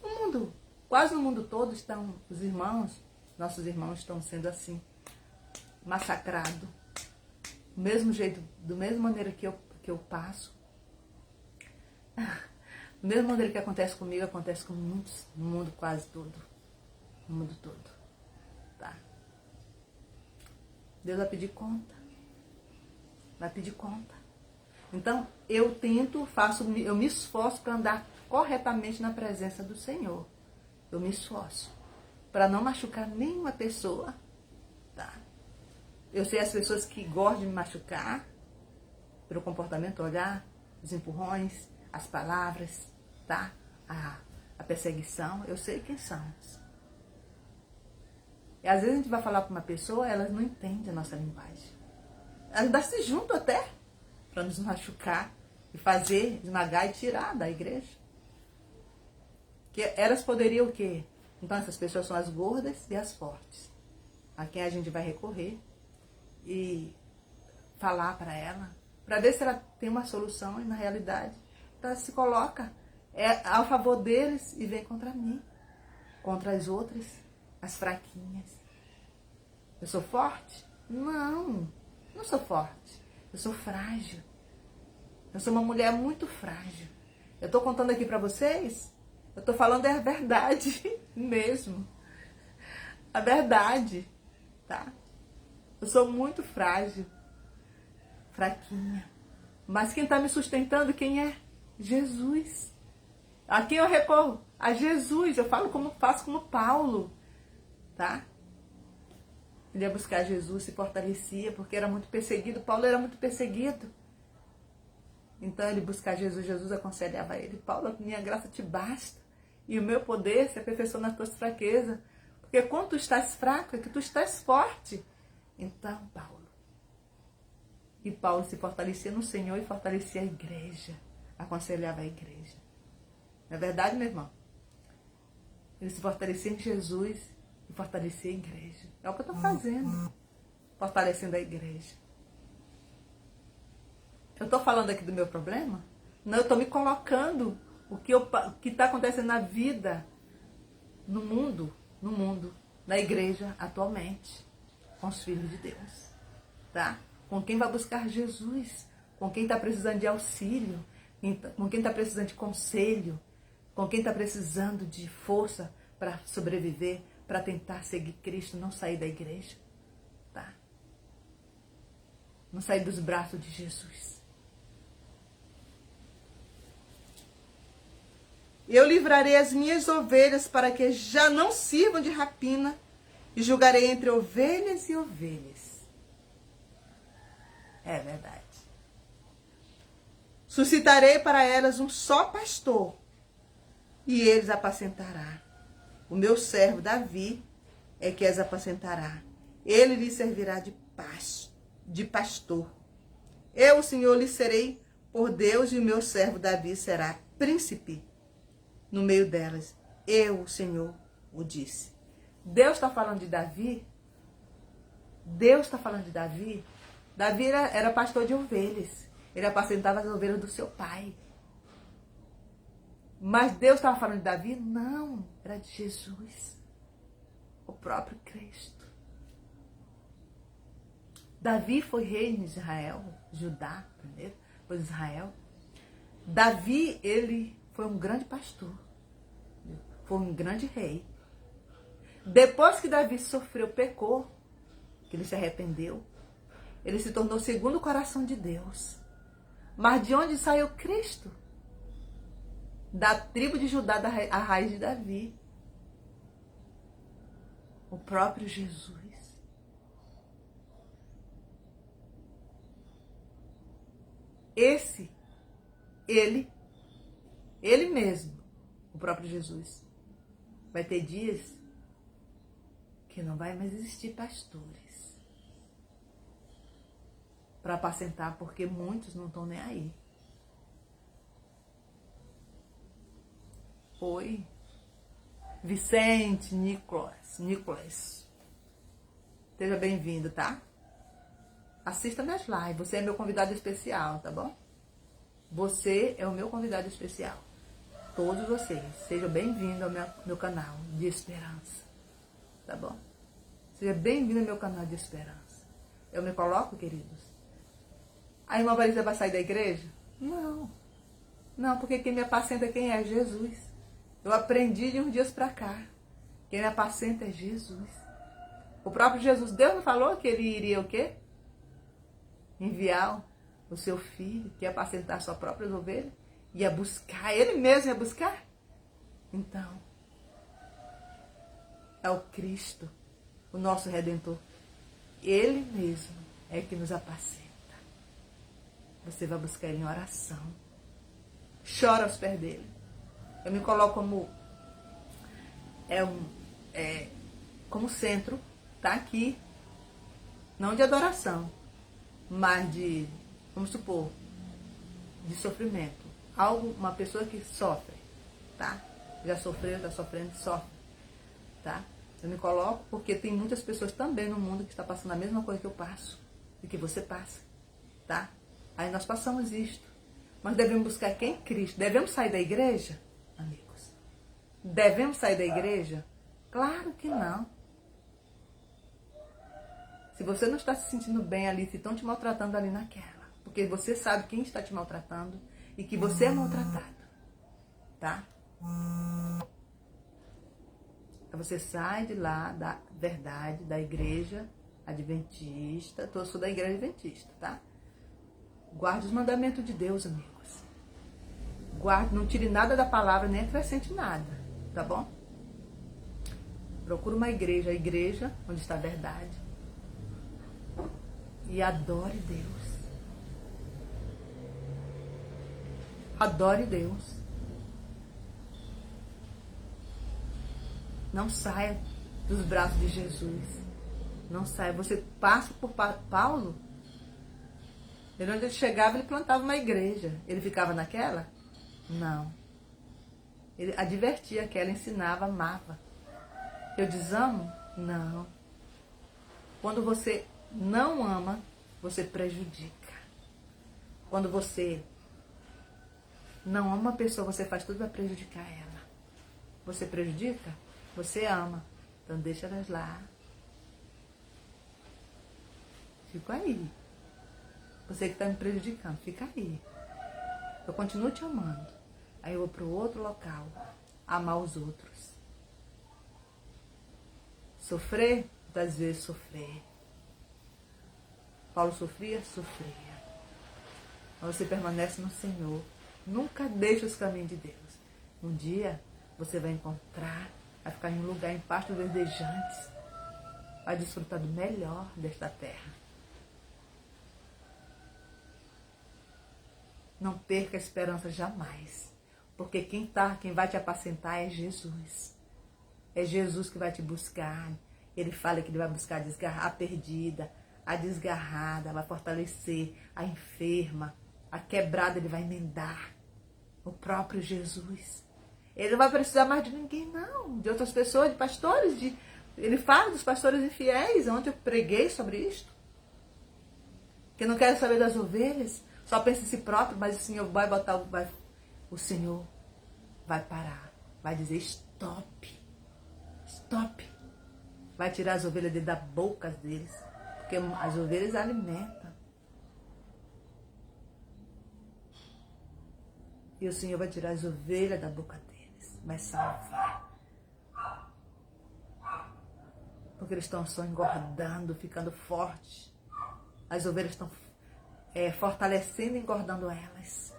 No mundo, quase no mundo todo estão os irmãos, nossos irmãos estão sendo assim, massacrados. Do mesmo jeito, da mesma maneira que eu passo. Da mesma maneira que acontece comigo, acontece com muitos, no mundo quase todo. No mundo todo. Tá? Deus vai pedir conta. Vai pedir conta. Então, eu me esforço para andar corretamente na presença do Senhor. Eu me esforço para não machucar nenhuma pessoa, tá? Eu sei as pessoas que gostam de me machucar pelo comportamento, olhar, os empurrões, as palavras, tá? A perseguição, eu sei quem são. E às vezes a gente vai falar para uma pessoa, elas não entendem a nossa linguagem. Elas dão se junto até para nos machucar e fazer, esmagar e tirar da igreja. Que elas poderiam o quê? Então essas pessoas são as gordas e as fortes, a quem a gente vai recorrer e falar para ela, para ver se ela tem uma solução, e na realidade ela se coloca a favor deles e vem contra mim, contra as outras, as fraquinhas. Eu sou forte? Não sou forte. Eu sou frágil. Eu sou uma mulher muito frágil. Eu estou contando aqui para vocês, eu estou falando a verdade mesmo. A verdade, tá? Eu sou muito frágil, fraquinha. Mas quem está me sustentando, quem é? Jesus. A quem eu recorro? A Jesus. Eu faço como Paulo, tá? Ele ia buscar Jesus, se fortalecia, porque era muito perseguido. Paulo era muito perseguido. Então ele buscar Jesus, Jesus aconselhava ele: Paulo, a minha graça te basta, e o meu poder se aperfeiçoa nas tuas fraquezas. Porque quando tu estás fraco, é que tu estás forte. Então, Paulo. E Paulo se fortalecia no Senhor e fortalecia a igreja. Aconselhava a igreja. Não é verdade, meu irmão? Ele se fortalecia em Jesus e fortalecia a igreja. É o que eu estou fazendo. Fortalecendo a igreja. Eu estou falando aqui do meu problema? Não, eu estou me colocando o que está acontecendo na vida, no mundo, na igreja atualmente, com os filhos de Deus, tá? Com quem vai buscar Jesus, com quem está precisando de auxílio, com quem está precisando de conselho, com quem está precisando de força para sobreviver, para tentar seguir Cristo, não sair da igreja, tá? Não sair dos braços de Jesus. Eu livrarei as minhas ovelhas para que já não sirvam de rapina, e julgarei entre ovelhas e ovelhas. É verdade. Suscitarei para elas um só pastor, e eles apacentará. O meu servo Davi é que as apacentará. Ele lhes servirá de pasto. de pastor. Eu, o Senhor, lhe serei por Deus, e o meu servo Davi será príncipe no meio delas. Eu, o Senhor, o disse. Deus está falando de Davi. Deus está falando de Davi. Davi era pastor de ovelhas. Ele apacentava as ovelhas do seu pai. Mas Deus estava falando de Davi? Não, era de Jesus, o próprio Cristo. Davi foi rei em Israel, Judá primeiro, depois Israel. Davi, ele foi um grande pastor, foi um grande rei. Depois que Davi sofreu, pecou, que ele se arrependeu, ele se tornou segundo o coração de Deus. Mas de onde saiu Cristo? Da tribo de Judá, a raiz de Davi. O próprio Jesus. Ele mesmo, o próprio Jesus, vai ter dias que não vai mais existir pastores para apacentar, porque muitos não estão nem aí. Oi, Vicente, Nicolas, seja bem-vindo, tá? Assista minhas lives, você é meu convidado especial, tá bom? Você é o meu convidado especial. Todos vocês, sejam bem-vindos ao meu canal de esperança, tá bom? Seja bem-vindo ao meu canal de esperança. Eu me coloco, queridos. A irmã Marisa vai sair da igreja? Não, porque quem me apacenta quem é? Jesus. Eu aprendi de uns dias pra cá. Quem me apacenta é Jesus. O próprio Jesus, Deus não falou que ele iria o quê? Enviar o seu filho, que ia apacentar a sua própria ovelha, ia buscar, ele mesmo ia buscar. Então, é o Cristo, o nosso Redentor. Ele mesmo é que nos apacenta. Você vai buscar ele em oração. Chora aos pés dele. Eu me coloco como centro, tá aqui, não de adoração, mas de, vamos supor, de sofrimento. Uma pessoa que sofre, tá? Já sofreu, está sofrendo, sofre, tá? Eu me coloco porque tem muitas pessoas também no mundo que estão passando a mesma coisa que eu passo e que você passa, tá? Aí nós passamos isto, mas devemos buscar quem? Cristo. Devemos sair da igreja? Amigos, devemos sair da igreja? Claro que não. Se você não está se sentindo bem ali, se estão te maltratando ali naquela, porque você sabe quem está te maltratando e que você é maltratado, tá? Então você sai de lá da verdade, da igreja adventista. Eu sou da igreja adventista, tá? Guarde os mandamentos de Deus, amigos. Guarde, não tire nada da palavra, nem acrescente nada, tá bom? Procure uma igreja, a igreja onde está a verdade. E adore Deus. Adore Deus. Não saia dos braços de Jesus. Não saia. Você passa por Paulo. Ele, onde ele chegava, ele plantava uma igreja. Ele ficava naquela? Não. Ele advertia aquela, ensinava, amava. Eu desamo? Não. Quando você não ama, você prejudica. Quando você não ama uma pessoa, você faz tudo para prejudicar ela. Você prejudica? Você ama. Então deixa elas lá. Fico aí. Você que está me prejudicando, fica aí. Eu continuo te amando. Aí eu vou para o outro local, amar os outros. Sofrer? Das vezes sofrer. Paulo sofria? Sofria. Mas você permanece no Senhor. Nunca deixe os caminhos de Deus. Um dia você vai encontrar, vai ficar em um lugar em pastos verdejantes, vai desfrutar do melhor desta terra. Não perca a esperança jamais. Porque quem vai te apacentar é Jesus. É Jesus que vai te buscar. Ele fala que ele vai buscar desgarrar a perdida, A desgarrada vai fortalecer, a enferma, a quebrada ele vai emendar. O próprio Jesus. Ele não vai precisar mais de ninguém, não. De outras pessoas, de pastores. Ele fala dos pastores infiéis. Ontem eu preguei sobre isto. Que não quer saber das ovelhas. Só pensa em si próprio. Mas o Senhor vai botar... o Senhor vai parar. Vai dizer stop. Stop. Vai tirar as ovelhas da boca deles. Porque as ovelhas alimentam. E o Senhor vai tirar as ovelhas da boca deles. Vai salvar. Porque eles estão só engordando, ficando fortes. As ovelhas estão fortalecendo e engordando elas.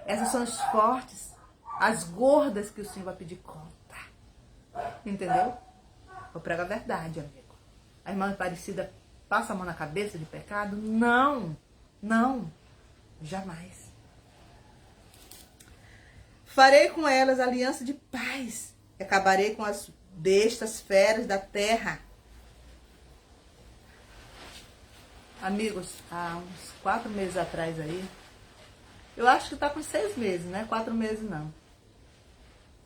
Essas são as fortes, as gordas que o Senhor vai pedir conta. Entendeu? Eu prego a verdade, amigo. A irmã Aparecida passa a mão na cabeça de pecado? Não. Não. Jamais. Farei com elas aliança de paz. E acabarei com as bestas feras da terra. Amigos, há uns 4 meses atrás aí, eu acho que tá com 6 meses, né? 4 meses não.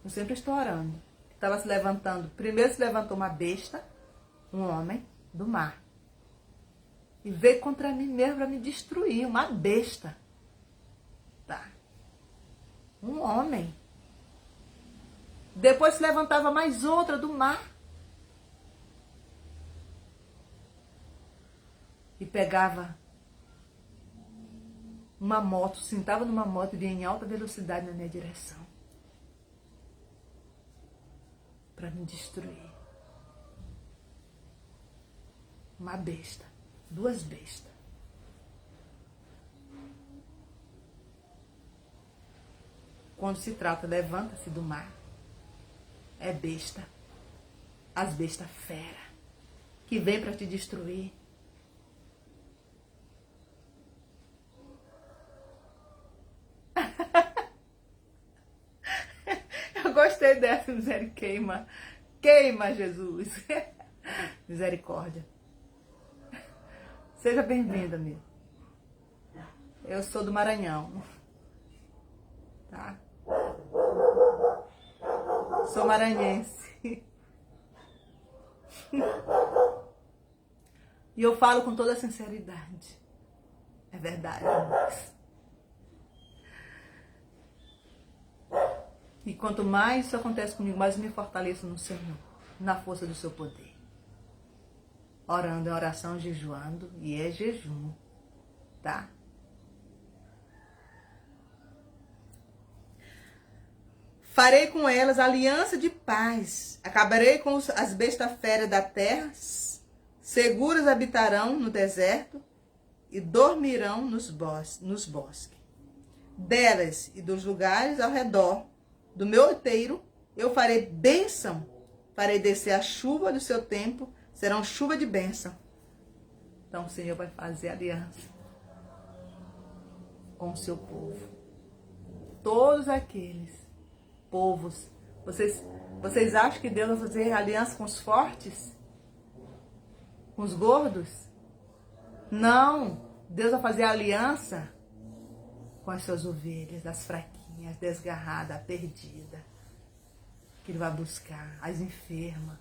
Eu sempre estou orando. Estava se levantando. Primeiro se levantou uma besta, um homem do mar. E veio contra mim mesmo para me destruir. Uma besta. Tá. Um homem. Depois se levantava mais outra do mar. E pegava uma moto, sentava numa moto e vinha em alta velocidade na minha direção. Para me destruir. Uma besta. 2 bestas. Quando se trata, levanta-se do mar. É besta. As bestas fera. Que vem para te destruir. Eu gostei dessa misericórdia. Queima, Jesus. Misericórdia. Seja bem-vindo, amigo. Eu sou do Maranhão. Tá? Sou maranhense. E eu falo com toda a sinceridade. É verdade, amigos. E quanto mais isso acontece comigo, mais me fortaleço no Senhor, na força do seu poder. Orando em oração, jejuando, e é jejum, tá? Farei com elas aliança de paz, acabarei com as bestas feras da terra, seguras habitarão no deserto e dormirão nos bosques. Delas e dos lugares ao redor do meu outeiro, eu farei bênção, farei descer a chuva do seu tempo, serão chuva de bênção. Então o Senhor vai fazer aliança com o seu povo. Todos aqueles povos, vocês acham que Deus vai fazer aliança com os fortes? Com os gordos? Não, Deus vai fazer aliança com as suas ovelhas, as fraquinhas, desgarradas, perdidas, que Ele vai buscar, as enfermas,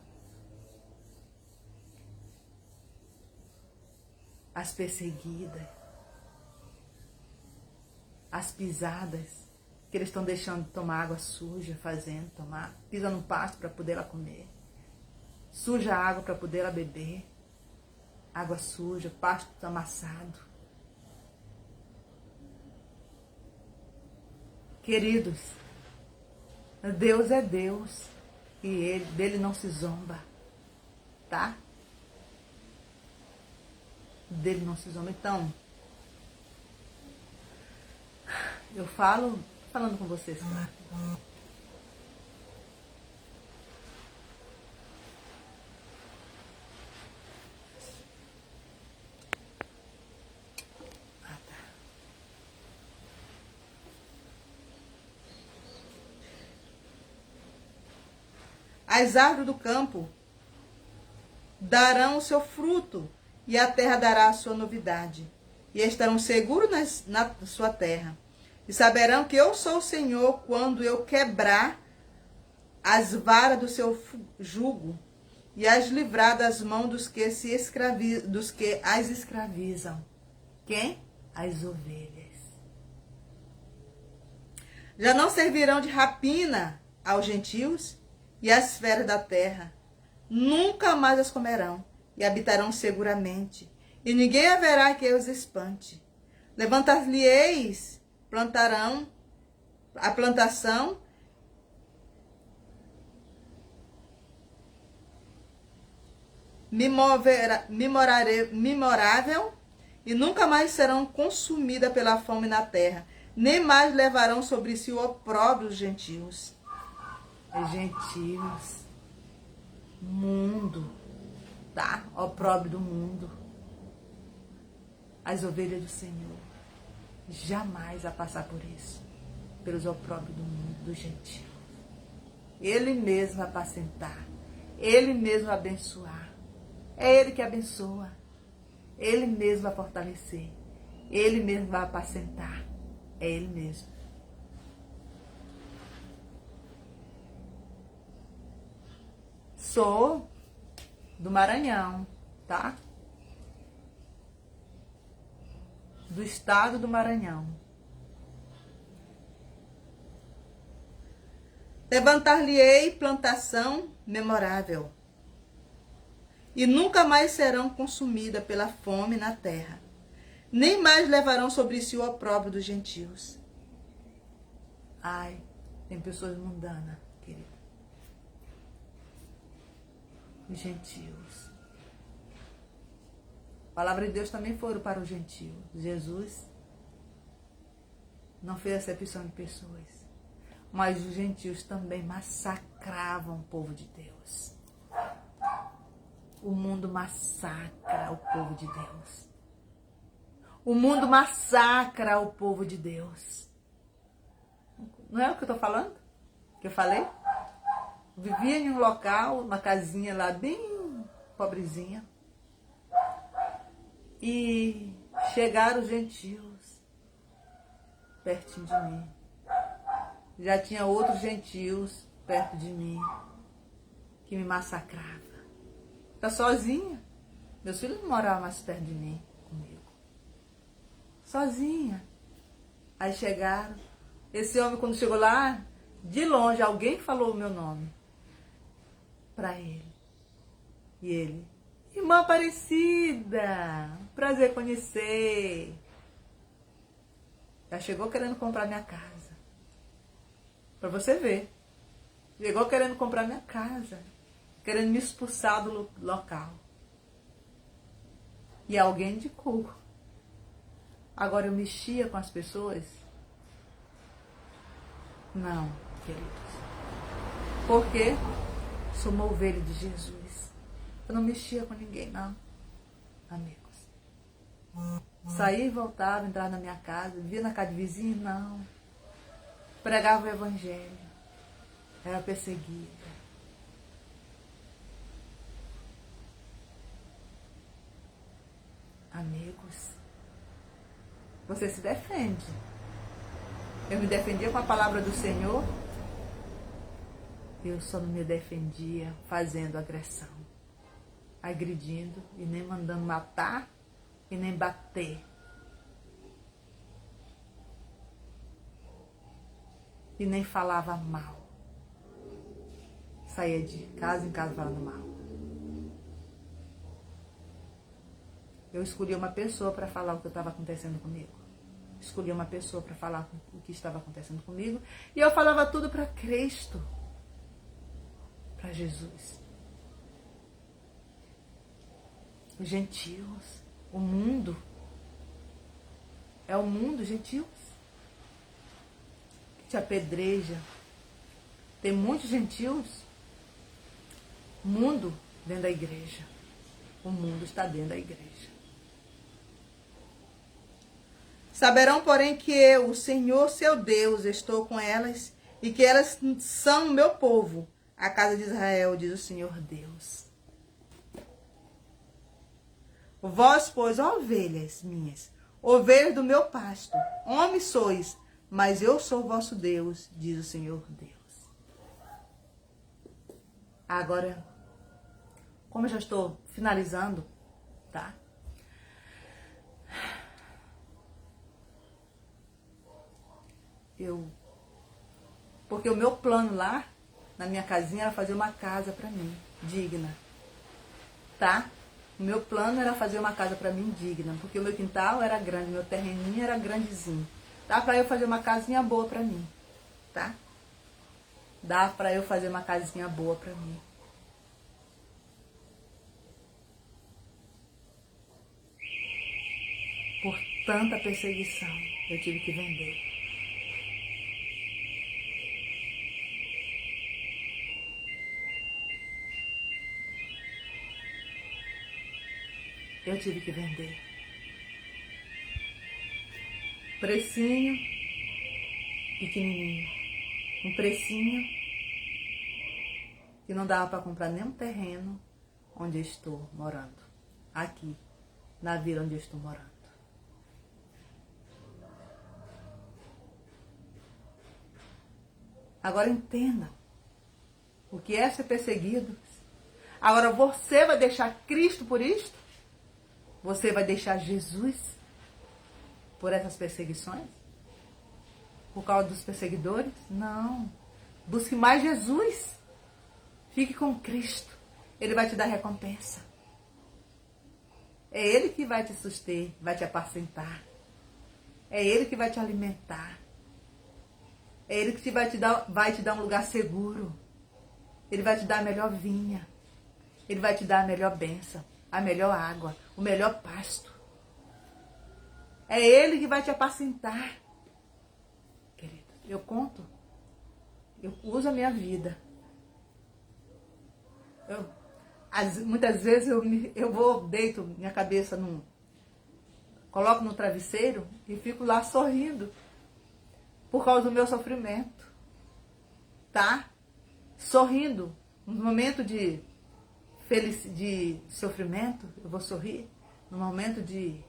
as perseguidas, as pisadas, que eles estão deixando de tomar água suja, pisa no pasto para poder ela comer, suja a água para poder ela beber, água suja, pasto amassado. Queridos, Deus é Deus e dele não se zomba, tá? Dele não se zomba. Então, eu falando com vocês, claro. As árvores do campo darão o seu fruto, e a terra dará a sua novidade, e estarão seguros na sua terra. E saberão que eu sou o Senhor quando eu quebrar as varas do seu jugo e as livrar das mãos dos que as escravizam. Quem? As ovelhas. Já não servirão de rapina aos gentios e às feras da terra. Nunca mais as comerão e habitarão seguramente. E ninguém haverá que os espante. Levantar-lhe-eis, plantarão a plantação memorável, e nunca mais serão consumidas pela fome na terra, nem mais levarão sobre si o opróbrio dos gentios. Gentios, mundo, tá? Opróbrio do mundo. As ovelhas do Senhor jamais vai passar por isso, pelos opróbrios do mundo, do gentio. Ele mesmo vai apacentar, Ele mesmo vai abençoar. É Ele que abençoa, Ele mesmo vai fortalecer, Ele mesmo vai apacentar, é Ele mesmo. Sou do Maranhão, tá? Do estado do Maranhão. Levantar-lhe-ei plantação memorável, e nunca mais serão consumidas pela fome na terra, nem mais levarão sobre si o opróbrio dos gentios. Ai, tem pessoas mundanas, querida. Os gentios. A palavra de Deus também foi para os gentios. Jesus não fez acepção de pessoas, mas os gentios também massacravam o povo de Deus. O mundo massacra o povo de Deus. O mundo massacra o povo de Deus. Não é o que eu estou falando? Que eu falei? Vivia em um local, uma casinha lá bem pobrezinha. E chegaram os gentios pertinho de mim. Já tinha outros gentios perto de mim que me massacravam. Eu sozinha. Meus filhos não moravam mais perto de mim, comigo. Sozinha. Aí chegaram. Esse homem, quando chegou lá, de longe, alguém falou o meu nome para ele. E ele, irmã Aparecida, prazer conhecer. Já chegou querendo comprar minha casa. Para você ver. Chegou querendo comprar minha casa. Querendo me expulsar do local. E alguém indicou. Agora eu mexia com as pessoas? Não, queridos. Porque sou uma ovelha de Jesus. Eu não mexia com ninguém, não. Amigos. Saía e voltava, entrava na minha casa, via na casa de vizinho, não. Pregava o evangelho. Era perseguida. Amigos, você se defende. Eu me defendia com a palavra do Senhor. Eu só não me defendia fazendo agressão, agredindo e nem mandando matar e nem bater. E nem falava mal. Saía de casa em casa falando mal. Eu escolhi uma pessoa para falar o que estava acontecendo comigo. Escolhi uma pessoa para falar o que estava acontecendo comigo. E eu falava tudo para Cristo. Para Jesus. Os gentios. O mundo. É o mundo, gentios. Que te apedreja. Tem muitos gentios. Mundo dentro da igreja. O mundo está dentro da igreja. Saberão, porém, que eu, o Senhor, seu Deus, estou com elas e que elas são meu povo, a casa de Israel, diz o Senhor Deus. Vós, pois, ó ovelhas minhas, ovelhas do meu pasto, homens sois, mas eu sou vosso Deus, diz o Senhor Deus. Agora, como eu já estou finalizando, tá? Porque o meu plano lá, na minha casinha, era fazer uma casa para mim, digna, tá? O meu plano era fazer uma casa para mim digna, porque o meu quintal era grande, meu terreninho era grandezinho. Dá para eu fazer uma casinha boa para mim, tá? Dá para eu fazer uma casinha boa para mim. Por tanta perseguição, eu tive que vender. Eu tive que vender. Precinho pequenininho. Um precinho que não dava para comprar nem um terreno onde eu estou morando. Aqui, na vila onde eu estou morando. Agora entenda o que é ser perseguido. Agora você vai deixar Cristo por isto? Você vai deixar Jesus por essas perseguições? Por causa dos perseguidores? Não. Busque mais Jesus. Fique com Cristo. Ele vai te dar recompensa. É Ele que vai te suster, vai te apacentar. É Ele que vai te alimentar. É Ele que vai te dar um lugar seguro. Ele vai te dar a melhor vinha. Ele vai te dar a melhor bênção, a melhor água, o melhor pasto. É Ele que vai te apacentar. Querido, eu conto. Eu uso a minha vida. Muitas vezes eu deito minha cabeça coloco no travesseiro e fico lá sorrindo por causa do meu sofrimento, tá? Sorrindo. No momento de sofrimento, eu vou sorrir. No momento de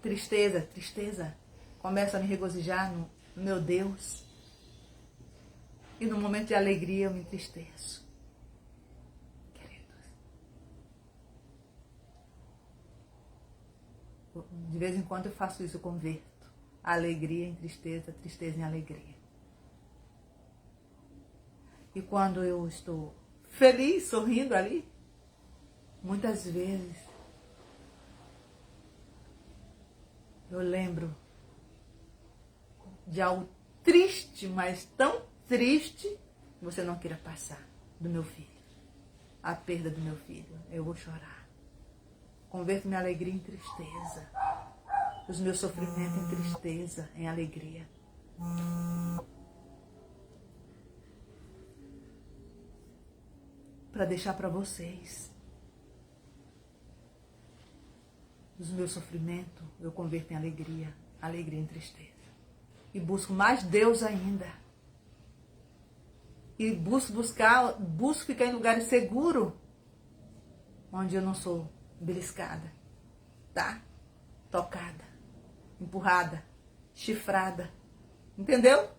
tristeza, começo a me regozijar no meu Deus. E no momento de alegria eu me entristeço. De vez em quando eu faço isso, eu converto. A alegria em tristeza, tristeza em alegria. E quando eu estou feliz, sorrindo ali, muitas vezes eu lembro de algo triste, mas tão triste, que você não queira passar, do meu filho. A perda do meu filho. Eu vou chorar. Converto minha alegria em tristeza. Os meus sofrimentos em tristeza, em alegria. Para deixar para vocês. Os meus sofrimentos eu converto em alegria. Alegria em tristeza. E busco mais Deus ainda. E busco ficar em lugares seguros. Onde eu não sou beliscada. Tá? Tocada. Empurrada, chifrada, entendeu?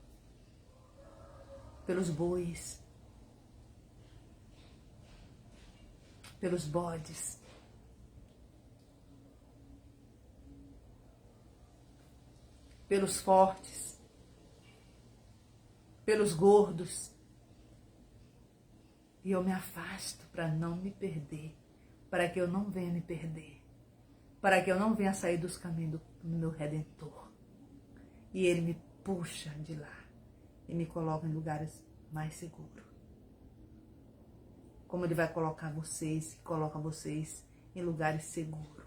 Pelos bois, pelos bodes, pelos fortes, pelos gordos. E eu me afasto para não me perder, para que eu não venha me perder, para que eu não venha sair dos caminhos do meu Redentor. E Ele me puxa de lá e me coloca em lugares mais seguros. Como Ele vai colocar vocês, coloca vocês em lugares seguros.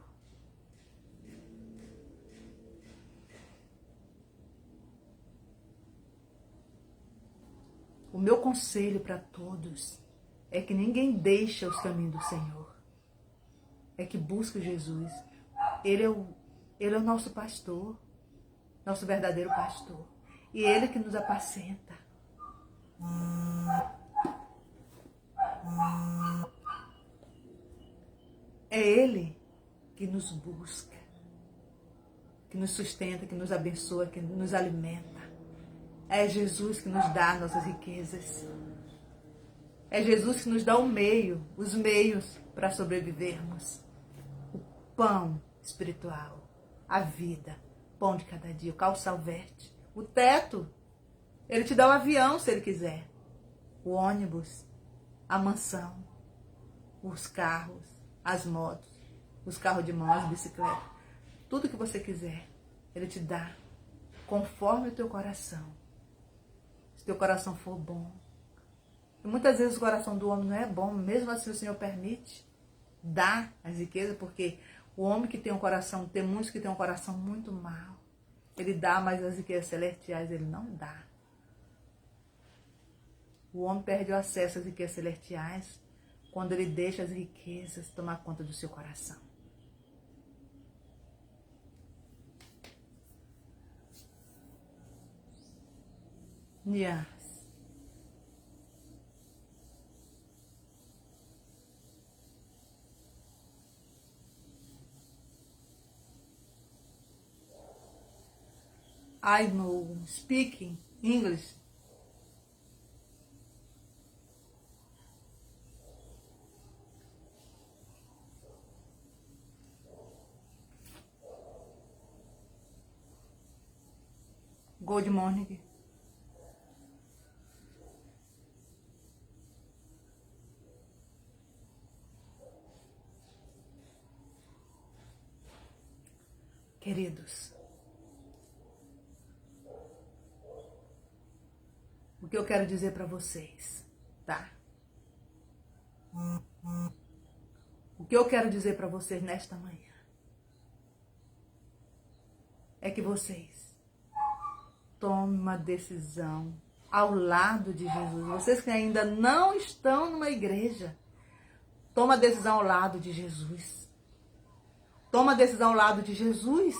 O meu conselho para todos é que ninguém deixe os caminhos do Senhor. É que busque Jesus. Ele é o nosso pastor, nosso verdadeiro pastor. E Ele que nos apacenta. É Ele nos busca, que nos sustenta, que nos abençoa, que nos alimenta. É Jesus que nos dá nossas riquezas. É Jesus que nos dá os meios para sobrevivermos. O pão espiritual, a vida, pão de cada dia, o calçalverte, o teto. Ele te dá o avião se ele quiser, o ônibus, a mansão, os carros, as motos, os carros de mão, as bicicletas. Tudo que você quiser, ele te dá conforme o teu coração. Se teu coração for bom. E muitas vezes o coração do homem não é bom, mesmo assim o Senhor permite dar as riquezas, porque o homem que tem um coração, tem muitos que tem um coração muito mau. Ele dá, mas as riquezas celestiais ele não dá. O homem perde o acesso às riquezas celestiais quando ele deixa as riquezas tomar conta do seu coração. Yes. I know speaking English. Good morning. Queridos, o que eu quero dizer para vocês, tá? O que eu quero dizer para vocês nesta manhã é que vocês tomem uma decisão ao lado de Jesus. Vocês que ainda não estão numa igreja, toma a decisão ao lado de Jesus. Toma a decisão ao lado de Jesus.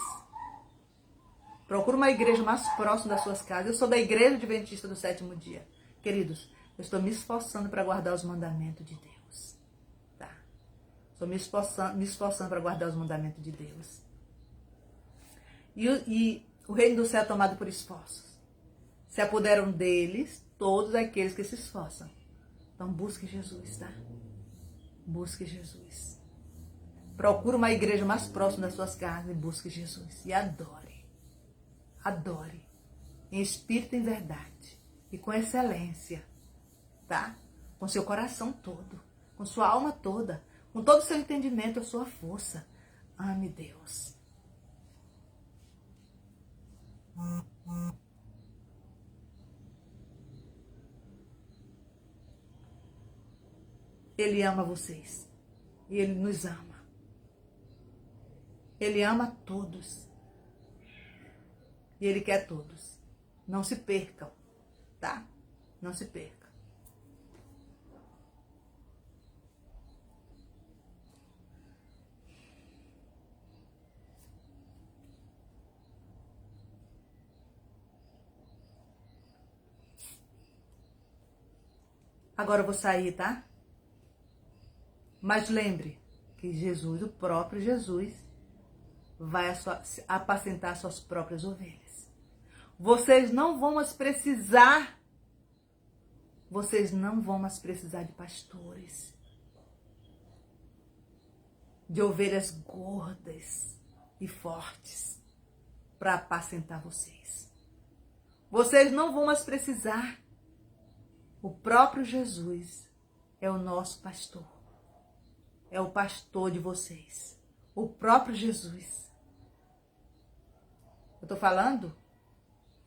Procura uma igreja mais próxima das suas casas. Eu sou da Igreja Adventista do Sétimo Dia. Queridos, eu estou me esforçando para guardar os mandamentos de Deus. Tá? Estou me esforçando para guardar os mandamentos de Deus. E o reino do céu é tomado por esforços. Se apoderam deles todos aqueles que se esforçam. Então busque Jesus, tá? Busque Jesus. Procure uma igreja mais próxima das suas casas e busque Jesus. E adore. Adore. Em espírito e em verdade. E com excelência. Tá? Com seu coração todo. Com sua alma toda. Com todo o seu entendimento, a sua força. Ame Deus. Ele ama vocês. E Ele nos ama. Ele ama todos. E Ele quer todos. Não se percam, tá? Não se percam. Agora eu vou sair, tá? Mas lembre que Jesus, o próprio Jesus, vai apacentar suas próprias ovelhas. Vocês não vão mais precisar de pastores, de ovelhas gordas e fortes para apacentar vocês. Vocês não vão mais precisar. O próprio Jesus é o nosso pastor. É o pastor de vocês. O próprio Jesus. Eu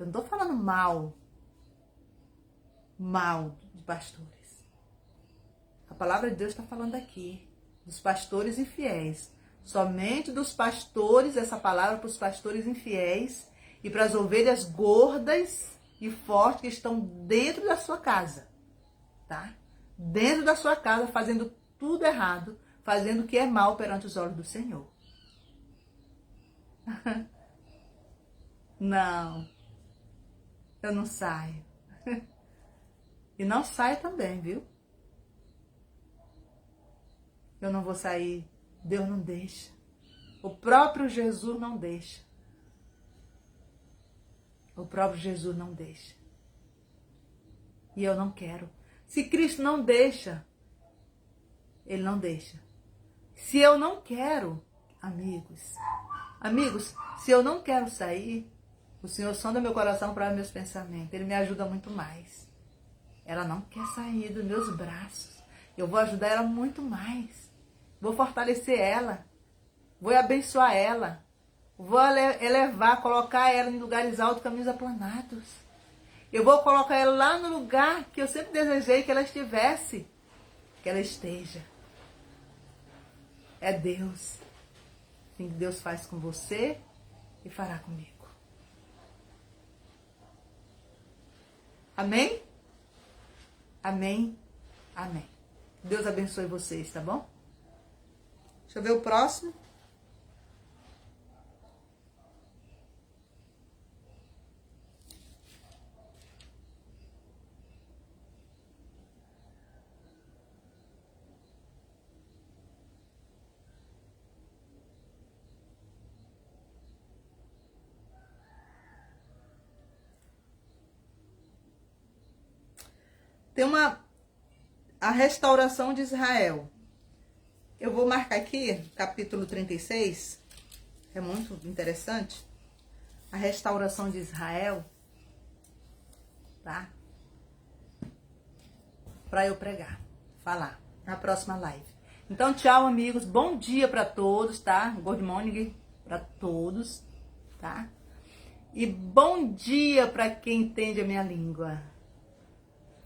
não estou falando mal de pastores. A palavra de Deus está falando aqui, dos pastores infiéis. Somente dos pastores, essa palavra para os pastores infiéis e para as ovelhas gordas e fortes que estão dentro da sua casa, tá? Dentro da sua casa, fazendo tudo errado, fazendo o que é mal perante os olhos do Senhor. Não, eu não saio. E não saio também, viu? Eu não vou sair, Deus não deixa. O próprio Jesus não deixa. O próprio Jesus não deixa. E eu não quero. Se Cristo não deixa, Ele não deixa. Se eu não quero, amigos, se eu não quero sair, o Senhor sonda meu coração para meus pensamentos. Ele me ajuda muito mais. Ela não quer sair dos meus braços. Eu vou ajudar ela muito mais. Vou fortalecer ela. Vou abençoar ela. Vou elevar, colocar ela em lugares altos, caminhos aplanados. Eu vou colocar ela lá no lugar que eu sempre desejei que ela estivesse. Que ela esteja. É Deus. Assim que Deus faz com você e fará comigo. Amém? Amém? Amém. Deus abençoe vocês, tá bom? Deixa eu ver o próximo. Tem a restauração de Israel. Eu vou marcar aqui, capítulo 36. É muito interessante. A restauração de Israel. Tá? Para eu pregar, falar na próxima live. Então, tchau, amigos. Bom dia para todos, tá? Good morning para todos, tá? E bom dia para quem entende a minha língua.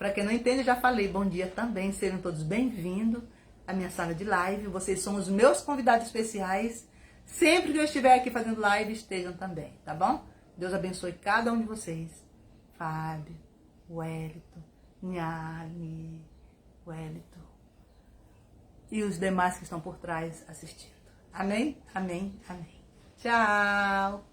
Para quem não entende, eu já falei. Bom dia também. Sejam todos bem-vindos à minha sala de live. Vocês são os meus convidados especiais. Sempre que eu estiver aqui fazendo live, estejam também, tá bom? Deus abençoe cada um de vocês. Fábio, Wellington, Nhali, Wellington e os demais que estão por trás assistindo. Amém? Amém? Amém. Tchau!